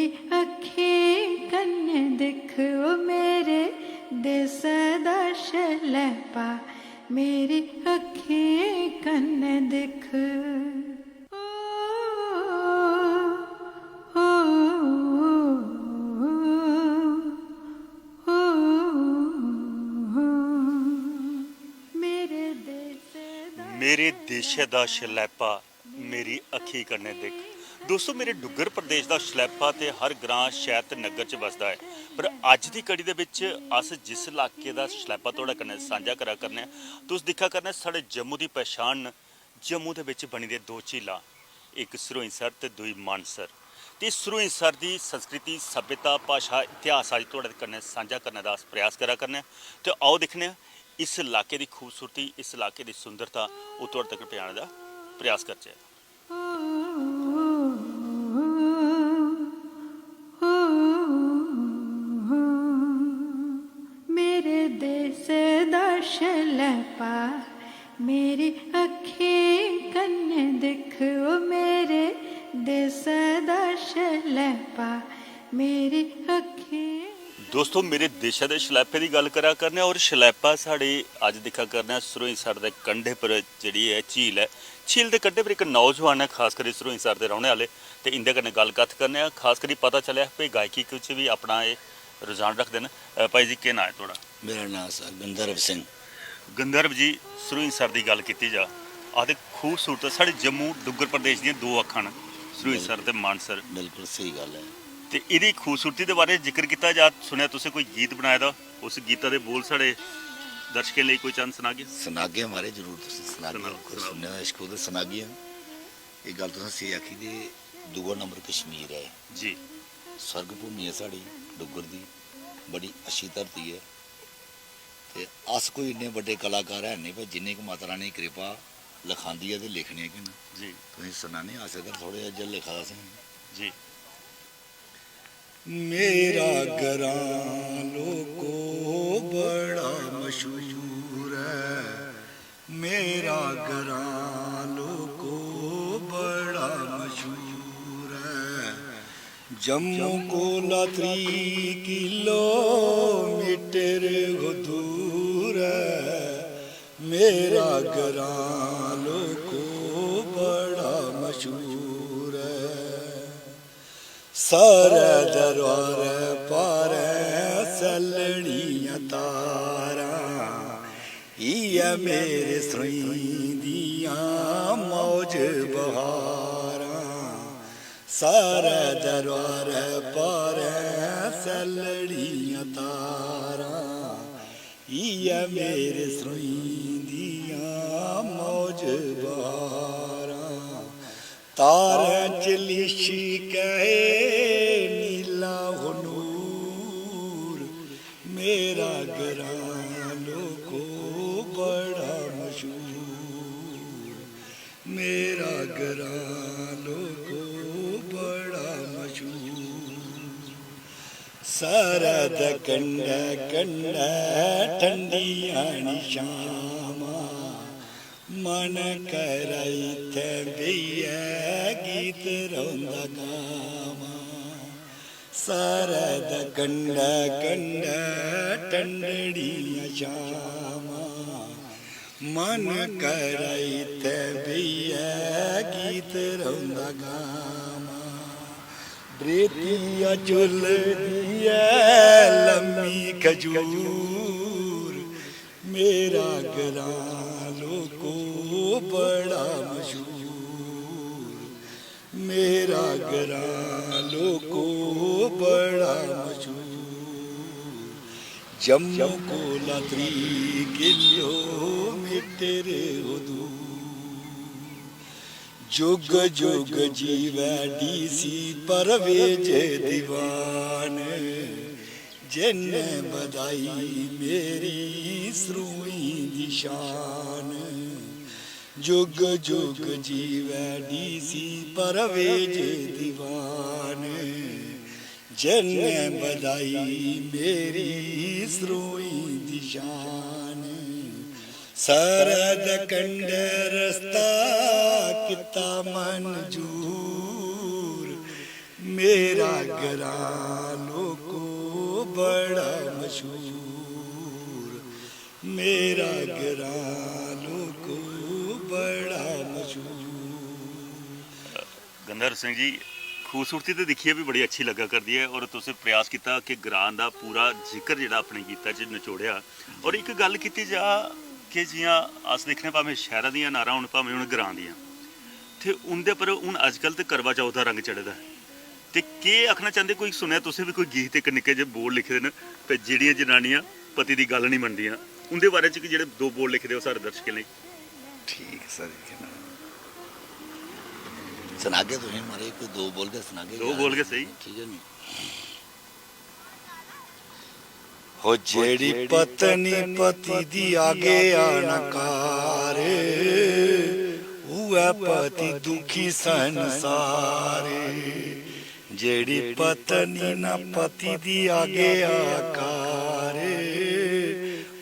मेरी अखी कन्ने दिख ओ मेरे देश दा शलैपा मेरी अखी कन्ने दिख ओ, ओ, ओ, ओ, मेरे देश दा शलैपा मेरी अखी कन्ने दिख। दोस्तों मेरे डुग्गर प्रदेश का शलैपा तो हर ग्रां शहर ते नगर च बसदा है, पर अज की कड़ी दे विच अस जिस इलाके का शलैपा थोड़ा कन्नै सांझा करा करने तुस दिक्खा करने साढ़े जम्मू की पहचान जम्मू दे विच बनी दे दो झीलां, एक सरोईंसर ते दूई मानसर। ते सरोईंसर की संस्कृति सभ्यता भाषा इतिहास अज थोड़े कन्नै सांझा करने का अस प्रयास करा करने। तो आओ दिक्खने इस इलाके की खूबसूरती इस इलाके की सुंदरता वो थोड़े तक पहुँचाने का प्रयास करचे। मेरे देश दा शलैपा मेरी अखी कन्ने दिख ओ मेरे देश दा शलैपा मेरी अखी। दोस्तों मेरे देशा के शलैपे की गल करा करने और शलैपा साढ़े अज दिखा करने सरोईंसर के कंढे पर जी है झील है। झील के कंढे पर एक नौजवान है खास कर सरोईंसर के रहने वाले, तो इंदे कन्नै गलबात करने खास करी पता चलिया भाई गायकी कुछ भी अपना ये रुझान रखते हैं। भाई जी क्या नाम है थोड़ा? मेरा नाम सर गंधर्व सिंह। गंधर्व जी सरोईंसर की गल की जा आते खूबसूरत साढ़े जम्मू डुग्गर प्रदेश दी दो अखां न सरोईंसर ते मानसर। बिल्कुल सही गल है। तो यदी खूबसूरती के बारे जिक्र किया जा सुनिया तुसें कोई गीत बनाया था, उस गीता के बोल साढ़े दर्शकों लिए कोई चंद सुनागे? सुनागे हमारे जरूर सुनने इश्क उदे सुनागे। ये गल तुसें सही आखी दी। दूआ नंबर कश्मीर है जी, स्वर्ग भूमि है साड़ी डुग्गर दी, बड़ी अच्छी धरती है। ते अस कोई इन्ने बड़े कलाकार है नहीं भाई जिन्नी को माता रानी कृपा लिखांदी है तो लिखने कि ना जी तुसें सुनाने अस अगर थोड़े जिहा लिखा दा जी। मेरा ग्रां लोको बड़ा मशहूर है, मेरा ग्रां लोको बड़ा मशहूर है। जम्मू को 3 किलोमीटर दूर है, मेरा ग्रां लोको बड़ा मशहूर है। सारे दरबार पार सलड़ियां तारा इया मेरे सरोईंदियां मौज बहारा। सारे दरबार पार सलड़ियां तारा इया मेरे सरोईंदियां मौज बहारा। तारे चलिशी कहे नीला नूर, मेरा ग्रां लोको बड़ा मशहूर, मेरा ग्रां लोको बड़ा मशहूर। सरद कंढे कंढे ठंडियां शामा मन कराई थे बेइया गीत रोंदा गावा। सरद कंढे कंढे ठंडियां शामा मन कराई थे बेइया गीत रोंदा गावा। ब्रेतिया झुलदी है लम्मी खजूर, मेरा ग्रां लोको बड़ा मशहूर, मेरा ग्रां लोको बड़ा मशहूर। जम्मू को 3 किलोमीटर दूर, जुग जुग जीवै डीसी परवेज दीवान, जिन्ने बधाई मेरी सरोई दी शान। जुग जुग जीवै डीसी परवेज दीवान, जिन्ने बधाई मेरी सरोई दी शान। सरद कंढे रस्ता किता मंजूर, मेरा घरानों को बड़ा मशहूर, मेरा घरानों को बड़ा मशहूर। गंधर्व सिंह जी, खूबसूरती तो दिखिए भी बड़ी अच्छी लगा करती है और तुसें प्रयास किया कि ग्रां का पूरा जिक्र जिहड़ा अपने गीता च निचोड़िया। और एक गल की जा कि जियां अस देखने भावें शहरां दियां नारां होण भावें हुण ग्रां दियां, ते उंदे पर हुण अजकल ते करवा चौथ दा रंग चढ़दा है, ते केह् आखना चाहते? कोई सुनिया तुसें भी कोई गीत एक निक्के जे बोल लिखे दे न ते जेहड़ियां जनानियां पति दी गल नहीं मनदियां, उंदे बारे च जेहड़े दो बोल लिखे दे सारे दर्शकें लई। ठीक सर, सुनागे तुम मारे कोई दो बोल के सुनागे? दो बोल के सही। ठीक है नी। हो जेड़ी पत्नी पति दी आगे आनकारे, हुआ पति दुखी संसारे। जेड़ी पत्नी ना पति दी आगे आकारे,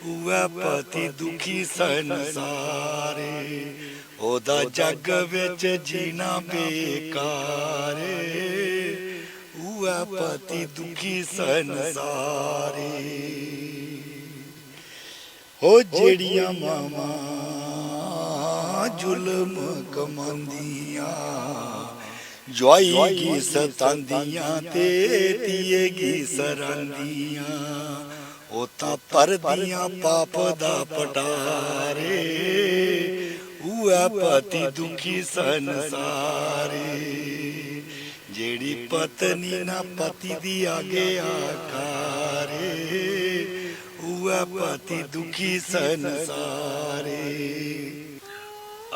हुआ पति दुखी संसारे। ओदा जग विच जीना बेकारे, हुआ पति दुखी संसारे। हो जेड़ियां मामा जुल्म कमांदियां, ज्वाईगी सतांदियां ते तीएगी सरांदियां। ओ तां परदियां पाप दा पटारे, हुआ पति दुखी संसारे। जेड़ी पत्नी ना पति दी आगे आकारे, हुआ पति दुखी संसारे।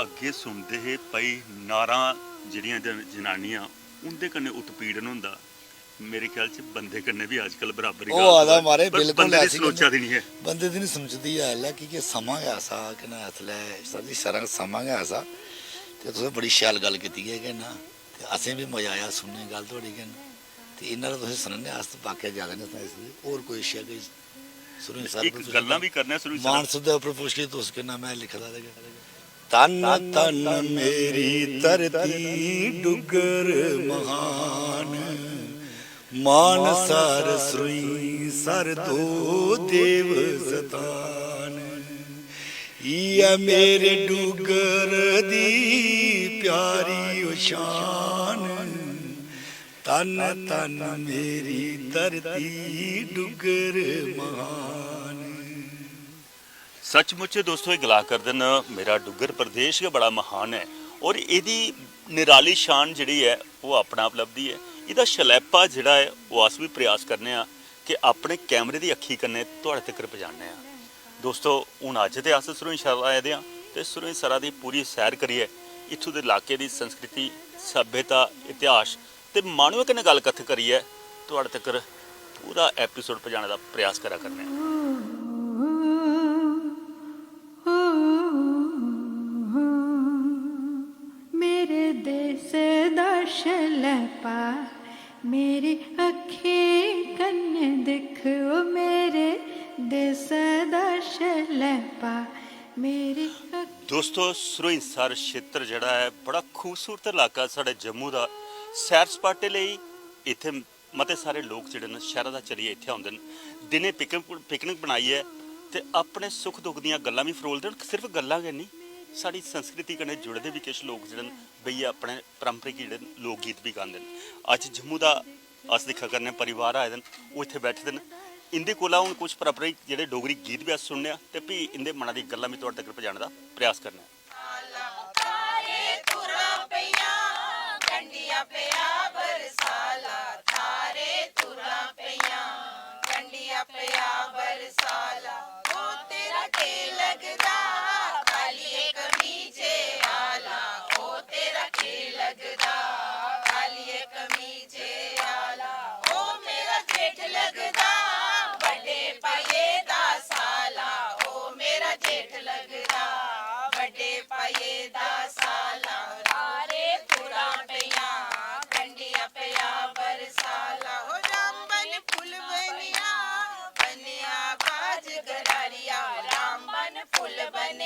अगे सुनते है पई नारा जिहड़ियां जनानियां उंदे कन्नै उत्पीड़न होंदा, मेरे ख्याल च बंदे कन्नै भी अजकल बराबर ही आदा मारे बिल्कुल बंदे दी ऐसी सोचा दी नहीं है। बंदे दी नहीं समझदी है कि समा गै ऐसा कि ना इसलै सर जी सारा समा गै ऐसा। ते तुसें बड़ी शैल गल कीती है कि ना, ते असें भी मजा आया सुनने गल थोड़ी कि ना, ते इन्ना तुसें सुनने अस बाकी ज्यादा नहीं सनाई सकदे। होर कोई शे कोई सुनो सर एक गल्लां भी करने शुरू मानस दे उप्पर पुछ के तुस किन्ना मैं लिखदा ते तन तन मेरी धरती डुगर महान, मान सर सुई सर दो देव सतान। इया मेरे डुगर दी प्यारी शान, तन तन मेरी धरती डुगर महान। सचमुच दोस्तों ये गला कर देन मेरा डुगर प्रदेश के बड़ा महान है और यदी निराली शान जिहड़ी है वो अपना उपलब्धि है। ਇਹਦਾ ਸ਼ਲੈਪਾ ਜਿਹੜਾ ਹੈ ਉਹ ਅਸ ਵੀ ਪ੍ਰयास ਕਰਨੇ ਆ ਕਿ ਆਪਣੇ ਕੈਮਰੇ ਦੀ ਅੱਖੀ ਕੰਨੇ ਤੁਹਾਡੇ ਤੱਕ ਪਹੁੰਚਾਉਂਦੇ ਆ। ਦੋਸਤੋ ਹੁਣ ਅੱਜ ਤੇ ਅਸ ਸੁਰੋਈਂਸਰ ਆਏ ਦੇ ਆ ਤੇ ਸੁਰੋਈਂਸਰ ਦੀ ਪੂਰੀ ਸੈਰ ਕਰੀਏ, ਇੱਥੋਂ ਦੇ ਇਲਾਕੇ ਦੀ ਸੰਸਕ੍ਰਿਤੀ ਸੱਭਿਅਤਾ ਇਤਿਹਾਸ ਤੇ ਮਾਣੂਏ ਕਨੇ ਗੱਲ ਕਥ ਕਰੀਏ, ਤੁਹਾਡੇ ਤੱਕ ਪੂਰਾ ਐਪੀਸੋਡ ਪਹੁੰਚਾਉਣ ਦਾ ਪ੍ਰयास ਕਰਾ ਕਰਨੇ ਆ। मेरे देश दा शलैपा मेरी अखीं कन्ने दिखो, मेरे देश दा शलैपा मेरी दोस्तों सुरईंसर क्षेत्र जिहड़ा है बड़ा खूबसूरत इलाका साढ़े जम्मू का। सैर सपाटे लई इत्थे मते सारे लोग जिहड़े न शहरां दा चलिए इत्थे आउंदे न, दिने पिकनिक बनाई है ते अपने सुख दुख दीयां गल्लां भी फरोलदे न। सिर्फ गल्लां गै नहीं, साड़ी संस्कृति कन्नै जुड़े भी किश लोग जिहड़े बई अपने परंपरिक जिहड़े लोक गीत भी गांदे न। अज जम्मू दा अस दिक्खा करने परिवार आए दे न, ओह इत्थे बैठे दे न। इंदे कोला हुण कुछ परंपरिक जिहड़े डोगरी गीत भी अस सुनने आ ते भी इंदे मनां दी गल्लां भी तुहाडे तक पहुंचाने दा प्रयास करने आ। फुल बने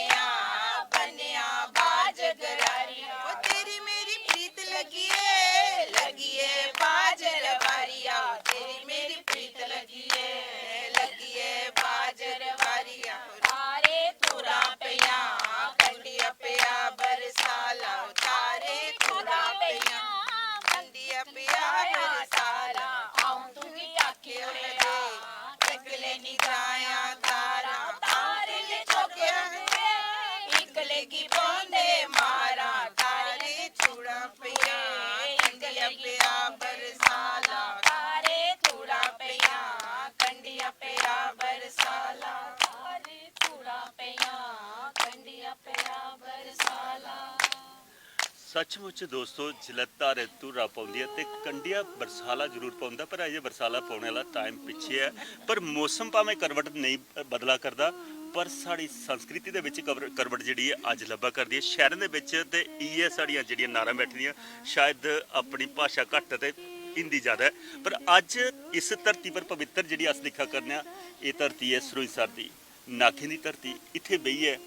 ਸੱਚਮੁੱਚ ਦੋਸਤੋ ਜਲਤਾਰੇ ਧੂਰਾ ਪਾਉਂਦੀ ਹੈ ਤੇ ਕੰਡੀਆਂ ਬਰਸਾਲਾ ਜ਼ਰੂਰ ਪਾਉਂਦਾ, ਪਰ ਅਜੇ ਬਰਸਾਲਾ ਪਾਉਣ ਵਾਲਾ ਟਾਈਮ ਪਿੱਛੇ ਹੈ। ਪਰ ਮੌਸਮ ਭਾਵੇਂ ਕਰਵਟ ਨਹੀਂ ਬਦਲਾ ਕਰਦਾ, ਪਰ ਸਾਡੀ ਸੰਸਕ੍ਰਿਤੀ ਦੇ ਵਿੱਚ ਕਰਵਟ ਜਿਹੜੀ ਹੈ ਅੱਜ ਲੱਭਾ ਕਰਦੀ ਹੈ। ਸ਼ਹਿਰਾਂ ਦੇ ਵਿੱਚ ਤੇ ਇਹ ਸਾਡੀਆਂ ਜਿਹੜੀਆਂ ਨਾਰਾਂ ਬੈਠਦੀਆਂ ਸ਼ਾਇਦ ਆਪਣੀ ਭਾਸ਼ਾ ਘੱਟ ਤੇ ਹਿੰਦੀ ਜ਼ਿਆਦਾ ਹੈ, ਪਰ ਅੱਜ ਇਸ ਧਰਤੀ ਪਰ ਪਵਿੱਤਰ ਜਿਹੜੀ ਅਸ ਦਿਖਾ ਕਰਨੇ ਆ, ਇਹ ਧਰਤੀ ਹੈ ਸਰੋਈਸਰ ਦੀ, ਨਾਖੇ ਦੀ ਧਰਤੀ। ਇੱਥੇ ਬਈ ਹੈ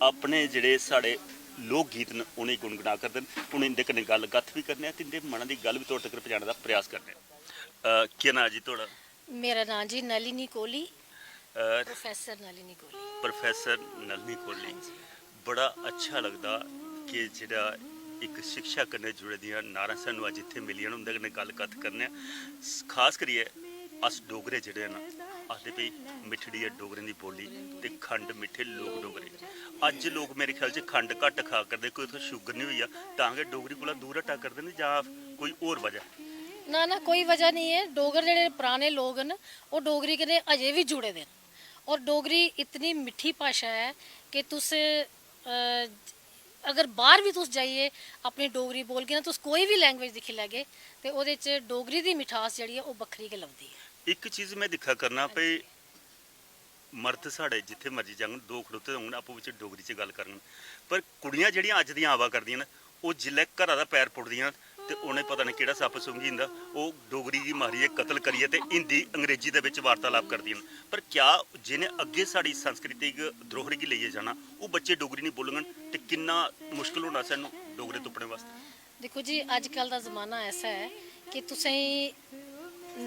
ਆਪਣੇ ਜਿਹੜੇ ਸਾਡੇ ਲੋਕ ਗੀਤ ਨੇ उन्हें गुनगुना करते हैं, उन्हें इंदे कन्नै गल गत्थ भी करने ते इंदे मनां दी गल भी तुहाडे तक पहुंचाने दा प्रयास करने। क्या नाम जी तुहाडा? मेरा नाम जी नलिनी कोहली, प्रोफेसर नलिनी कोहली। प्रोफेसर नलिनी कोहली, बड़ा अच्छा लगदा कि जेह्ड़ा एक शिक्षा कन्नै जुड़े दियां नारां सानूं अज इत्थे मिलियां उंदे कन्नै गल गत्थ करने। खास करियै अस डोगरे जेह्ड़े ना आखदे भई मिठड़ी है डोगरें दी बोली ते खंड मिठे लोग डोगरे। अज लोग मेरे ख्याल च खंड घट्ट खा करदे, कोई उत्थै शुगर नहीं हुई आ तां गै डोगरी कोला दूर हटा करदे ने जां कोई होर वजह? ना ना कोई वजह नहीं है। डोगर जेह्ड़े पुराने लोग न वो डोगरी कन्नै अजे भी जुड़े दे न, और डोगरी इतनी मिठी भाशा है कि तुस अगर बाहर भी तुस जाइए अपनी डोगरी बोलगे ना, तुस कोई भी लैंग्वेज दिक्खी लैगे ते ओह्दे च डोगरी दी मिठास जेह्ड़ी है ओह् बक्खरी गै लभदी है। एक चीज़ मैं दिक्खा करना भई मर्द साढ़े जिथे मर्जी जाङन दो खड़ोते होङन आपूं बिच डोगरी च गल करन, पर कुड़ियां जेहड़ियां अज दियां आवा करदियां न ओह् जिल्लै घरा दा पैर पुट्टदियां ते उ'नें पता नहीं केह्ड़ा सप्प सूंघी जंदा, ओह् डोगरी गी मारियै कतल करियै ते हिंदी अंग्रेजी दे बिच वार्तालाप करदियां न। पर क्या जिन्हें अग्गे साड़ी सांस्कृतिक धरोहर गी लेइयै जाना ओह् बच्चे डोगरी नहीं बोलङन ते किन्ना मुश्किल होना सानूं डोगरे तुप्पने वास्ते? देखो जी अजकल दा जमाना ऐसा है कि तुसें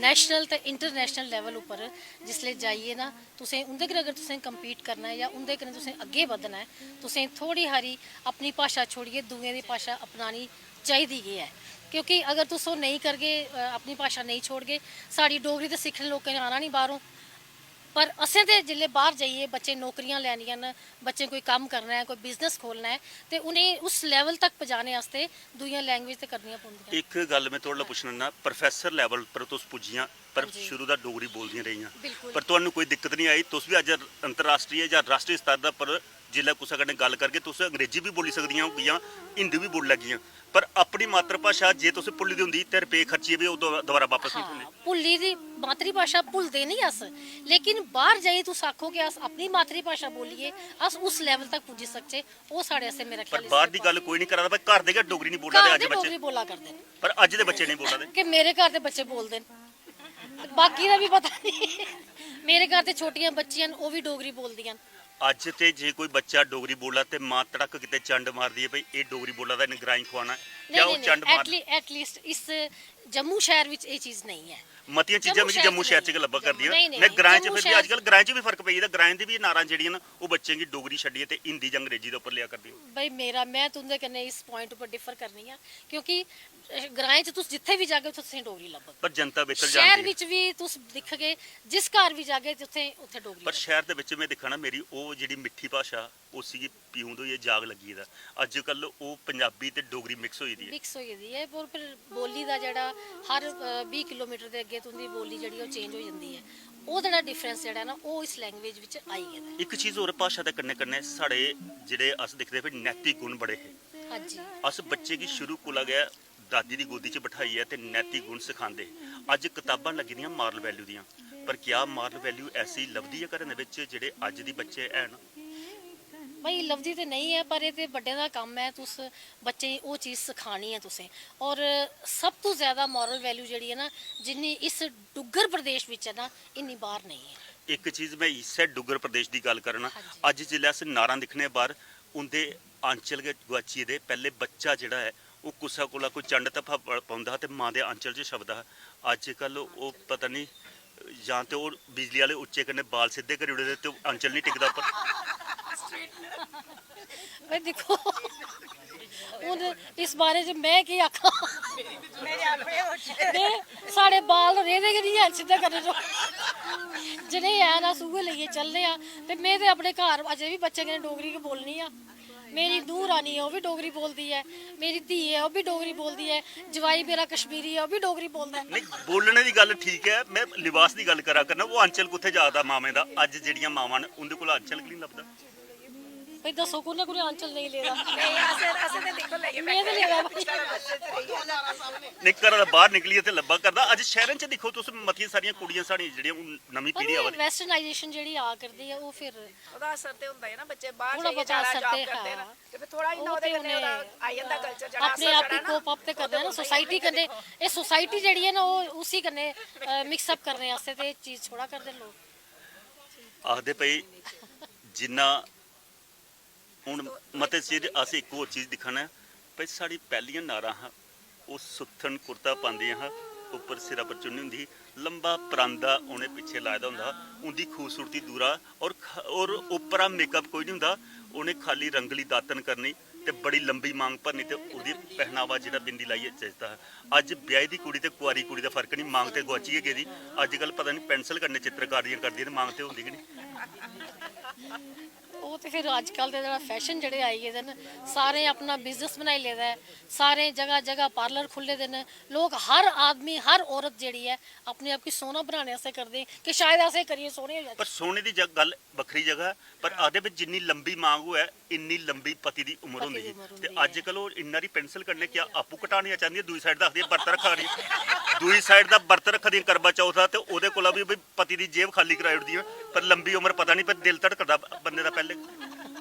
नैशनल ते इंटरनैशनल लैवल उप्पर जिसले जाइए ना, तुसें उंदे कन्नै अगर तुसें कम्पीट करना है या उंदे कन्नै तुसें अग्गे बधना है, तुसें थोड़ी हारी अपनी भाशा छोड़िए दुएं दी भाशा अपनानी चाहिदी गै है। क्योंकि अगर तुस ओह् नहीं करगे, अपनी भाशा नहीं छोड़गे, साड़ी डोगरी ते सिक्खने लोकें ने आना नहीं बाहरों। पर असें ते जिल्ले बाहर जाइए बच्चे नौकरियां लैनियां न, बच्चे कोई कम्म करना है, कोई बिजनेस खोलना है, ते उन्हें उस लेवल तक पजाने आस्ते दूइयां लैंग्वेज ते करनियां पौंदियां। एक गल मैं तुहाडे कोल पुच्छना ना, प्रोफेसर लैवल पर तुस पुज्जियां पर शुरू दा डोगरी बोलदियां रहियां, पर तुहानूं कोई दिक्कत नहीं आई? तुस भी अज अंतरराष्ट्रीय जां राष्ट्रीय स्तर दा पर जिल्लै कुसै कन्नै गल करगे तुस अंग्रेजी भी बोली सकदियां होगियां, हिंदी भी बोली लगियां, पर अपनी मातर भाशा जे तुस भुल्ली दी होंदी ते रपे खर्चिए भी ओह् दोबारा वापस नहीं थ्होंदे। भुल्ली दी मातरी भाशा भुलदे नहीं अस, लेकिन बाहर जाइए तुस आखो कि अस अपनी मातरी भाशा बोलिए, अस उस लेवल तक पुज्जी सकचे, ओह् साढ़े आस्ते मेरा ख्याल। पर बाहर दी गल कोई नहीं करा दा, पर घर दे गै डोगरी नहीं बोला दे अज बच्चे, डोगरी बोला करदे न, पर अज दे बच्चे नहीं बोला दे कि मेरे घर दे बच्चे बोलदे न, बाकी दा भी पता नहीं। मेरे घर ते छोटियां बच्चियां न ओह् भी डोगरी बोलदियां न। अज ते जे कोई बच्चा डोगरी बोला ते मां तड़क किते चंड मारदी है भई एह् डोगरी बोला दा इन्हें ग्राईं खुआना है, क्या ओह् चंड मार? एटलीस्ट इस जम्मू शहर विच एह् चीज नहीं है। मतियां चीज़ां मिगी जम्मू शहर च गै लब्भा करदियां नहीं, ने ग्राएं च जम्मू फिर भी अजकल ग्राएं च भी फर्क पेई गेदा, ग्राएं दी भी नारां जेहड़ियां न ओह् बच्चें गी डोगरी छड्डियै ते हिंदी जां अंग्रेजी दे उप्पर लिया करदियां। भाई मैं तुंदे कन्नै इस पॉइंट उप्पर डिफर करनी आ, क्योंकि ग्राएं च तुस जित्थे भी जागे उत्थे तुसें डोगरी लब्भग, पर जनता बेहतर शहर जानदी है। विच भी तुस दिखगे जिस घर भी जागे उत्थे डोगरी पर शहर दे विच मैं दिक्खा ना मेरी ओह् जेहड़ी मिट्ठी भाशा उसी गी पीऊं होइयै जाग लगी दा, अजकल ओह् पंजाबी ते डोगरी मिक्स होई दी है। मिक्स होई दी है, पर फिर बोली दा जेह्ड़ा हर 20 किलोमीटर दे अग्गे तुंदी बोली जेह्ड़ी ओह् चेंज हो जंदी है, ओह् जेह्ड़ा डिफरेंस जेह्ड़ा ना ओह् इस लैंग्वेज विच आई गेदा है। एक चीज़ होर भाशा दे कन्नै कन्नै साढ़े जेह्ड़े अस दिखदे फिर नैतिक गुण बड़े हे। हां जी, अस बच्चे गी शुरू कोला गै दादी दी गोदी च बिठाइयै ते नैतिक गुण सिखांदे। अज किताबां लगी दियां मारल वैल्यू दियां, पर क्या मारल वैल्यू ऐसी लभदी है घरें दे विच जेह्ड़े अज दी बच्चे हैन? भाई लभदी ते नहीं है, पर एह् ते बड्डें दा कम्म है, तुस बच्चें गी ओह् चीज़ सखानी है तुसें। और सब तो ज़्यादा मॉरल वैल्यू जेह्ड़ी है ना जिन्नी इस डुग्गर प्रदेश विच है ना इन्नी बाहर नहीं है। एक चीज़ मैं इस्सै डुग्गर प्रदेश की गल करना, अज जिल्लै अस नारां दिक्खने बाहर उंदे आंचल गै गुआची दे। पैह्ले बच्चा जेह्ड़ा है ओह् कुसै कोला कोई चंड धप्पा पौंदा हा ते मां दे आंचल च छपदा हा। अजकल ओह् पता नहीं जां ते ओह् बिजली आह्ले उच्चे कन्नै बाल सिद्धे करी ओड़े दे ते आंचल नहीं टिकदा उप्पर। भाई देखो हून इस बारे च मैं की आखां, साढ़े बाल रेह्दे गै नहीं हैन सिद्धे करने जो, जनेह् हैन अस उ'ऐ लेइयै चलने आं। ते में ते अपने घर अजें भी बच्चे कन्नै डोगरी गै बोलनी आ। मेरी नूंह रानी है ओह् भी डोगरी बोलदी है, मेरी धी है ओह् भी डोगरी बोलदी है, जवाई मेरा कश्मीरी है ओह् भी डोगरी बोलदा है। नहीं बोलने की गल ठीक है, मैं लिबास की गल करा करना, वो आंचल कुत्थे जादा मामे दा? अज जेहड़ियां मावां न उंदे कोल आंचल नहीं लभदा। भाई दसो कोने कोने आंचल नहीं लेदा नहीं असें ते देखो लगे मैं तो लेदा भाई ਨਹੀਂ ਘਰਾਂ ਦਾ ਬਾਹਰ ਨਿਕਲੀਏ ਤੇ ਲੱਭਾ ਕਰਦਾ। ਅੱਜ ਸ਼ਹਿਰਾਂ 'ਚ ਦੇਖੋ ਤੁਸੀਂ ਮਤੀਆਂ ਸਾਰੀਆਂ ਕੁੜੀਆਂ ਸਾਡੀਆਂ ਜਿਹੜੀਆਂ ਹੁਣ ਨਵੀਂ ਪਰ ਪੀੜ੍ਹੀ ਆ ਰਹੀ ਵੈਸਟਰਨਾਈਜੇਸ਼ਨ ਜਿਹੜੀ ਆ ਕਰਦੀ ਆ ਉਹ ਫਿਰ ਉਹਦਾ ਅਸਰ ਤੇ ਹੁੰਦਾ ਹੈ ਨਾ ਬੱਚੇ ਬਾਹਰ ਥੋੜ੍ਹਾ ਜਾਈਏ ਬਹੁਤਾ ਜਾਣਾ ਅਸਰ ਜੌਬ ਤੇ ਕਰਦੇ ਨਾ ਹਾਂ। ਤੇ ਫਿਰ ਥੋੜਾ ਇੰਨਾ ਉਹ ਉਹਦੇ ਤੇ ਕੰਨੇ ਉਹਦਾ ਆ ਜਾਂਦਾ ਕਲਚਰ ਜਿਹੜਾ ਆਪਣੇ ਆਪ ਹੀ ਕੋਪ ਅਪ ਤੇ ਕਰਨਾ ਨਾ ਸੋਸਾਇਟੀ ਕਨੇ ਇਹ ਸੋਸਾਇਟੀ ਜਿਹੜੀ ਹੈ ਨਾ ਉਹ ਉਸੇ ਕਨੇ ਮਿਕਸ ਅਪ ਕਰਨੇ ਵਾਸਤੇ ਤੇ ਇਹ ਚੀਜ਼ ਥੋੜਾ ਕਰਦੇ ਲੋਕ ਆਖਦੇ ਪਈ ਜਿੰਨਾ ਹੁਣ ਮਤੇ ਚੀਜ਼ ਅਸੀਂ ਇੱਕ ਹੋਰ ਚੀਜ਼ ਦਿਖਾਣਾ ਭਈ ਸਾਡੀ ਪਹਿਲੀਆਂ ਨਾਰਾਂ ਹਾਂ ਉਹ ਸੁੱਥਣ ਕੁਰਤਾ ਪਾਉਂਦੀਆਂ ਹਾਂ ਉੱਪਰ ਸਿਰਾਂ ਪਰ ਚੁੰਨੀ ਹੁੰਦੀ ਲੰਬਾ ਪਰਾਂਦਾ ਉਹਨੇ ਪਿੱਛੇ ਲਾਇਦਾ ਹੁੰਦਾ ਉਹਦੀ ਖੂਬਸੂਰਤੀ ਦੂਰਾ ਔਰ ਉਪਰਾ ਮੇਕਅਪ ਕੋਈ ਨਹੀਂ ਹੁੰਦਾ ਉਹਨੇ ਖਾਲੀ ਰੰਗਲੀ ਦਾਤਨ ਕਰਨੀ ਤੇ ਬੜੀ ਲੰਬੀ ਮੰਗ ਭਰਨੀ ਤੇ ਉਹਦੀ ਪਹਿਨਾਵਾ ਜਿਹੜਾ ਬਿੰਦੀ ਲਾਈਏ ਚਾਹੀਦਾ ਹੈ। ਅੱਜ ਵਿਆਹੀ ਦੀ ਕੁੜੀ ਤੇ ਕੁਆਰੀ ਕੁੜੀ ਦਾ ਫਰਕ ਨਹੀਂ ਮੰਗ ਤੇ ਗੁਆਚੀ ਹੈਗੀ ਦੀ ਅੱਜ ਕੱਲ ਪਤਾ ਨਹੀਂ ਪੈਨਸਲ ਕਰਨੇ ਚਿੱਤਰਕਾਰੀਆਂ ਕਰਦੀਆਂ ਨੇ ਮੰਗ ਤੇ ਹੁੰਦੀ ਕਿ ਨਹੀਂ। ਉਹ ਤੇ ਫਿਰ ਅੱਜ ਕੱਲ ਦੇ ਜਿਹੜਾ ਫੈਸ਼ਨ ਜਿਹੜੇ ਆਈ ਗਏ ਨੇ ਸਾਰੇ ਆਪਣਾ ਬਿਜ਼ਨਸ ਬਣਾਈ ਲੈਦਾ ਹੈ ਸਾਰੇ ਜਗ੍ਹਾ ਜਗ੍ਹਾ ਪਾਰਲਰ ਖੁੱਲੇ ਦੇ ਨੇ ਲੋਕ ਹਰ ਆਦਮੀ ਹਰ ਔਰਤ ਜਿਹੜੀ ਹੈ ਆਪਣੇ ਆਪ ਕੀ ਸੋਹਣਾ ਬਣਾਉਣੇ ਵਾਸਤੇ ਕਰਦੇ ਕਿ ਸ਼ਾਇਦ ਐਸੇ ਕਰੀਏ ਸੋਹਣੇ ਹੋ ਜਾਏ ਪਰ ਸੋਨੇ ਦੀ ਗੱਲ ਵੱਖਰੀ ਜਗ੍ਹਾ ਹੈ, ਪਰ ਆਦੇ ਵਿੱਚ ਜਿੰਨੀ ਲੰਬੀ ਮੰਗ ਹੋਇਆ ਇੰਨੀ ਲੰਬੀ ਪਤੀ ਦੀ ਉਮਰ ਹੁੰਦੀ ਦੀ ਹੈ ਉਮਰ ਤੇ ਹੁੰਦੀ ਅੱਜ ਕੱਲ ਉਹ ਇੰਨਾ ਦੀ ਪੈਨਸਲ ਕਰਨੇ ਕਿਆ ਆਪੂ ਘਟਾਣੀਆਂ ਚਾਹੁੰਦੀ ਹੈ ਦੂਜੀ ਸਾਈਡ ਦਾ ਆਖਦੀ ਹੈ ਵਰਤ ਰੱਖਾ ਰਹੀ ਦੂਜੀ ਸਾਈਡ ਦਾ ਵਰਤ ਰੱਖਦੀ ਕਰਵਾ ਚੌਥ ਦਾ ਤੇ ਉਹਦੇ ਕੋਲ ਵੀ ਬਈ ਪਤੀ ਦੀ ਜੇਬ ਖਾਲੀ ਕਰਾਈ ਉੜਦੀ ਹੈ ਪਰ ਲੰਬੀ ਉਮਰ ਪਤਾ ਨਹੀਂ ਪਰ ਦਿਲ ਧੜਕਦਾ ਬੰਦੇ ਦਾ ਪਹਿਲੇ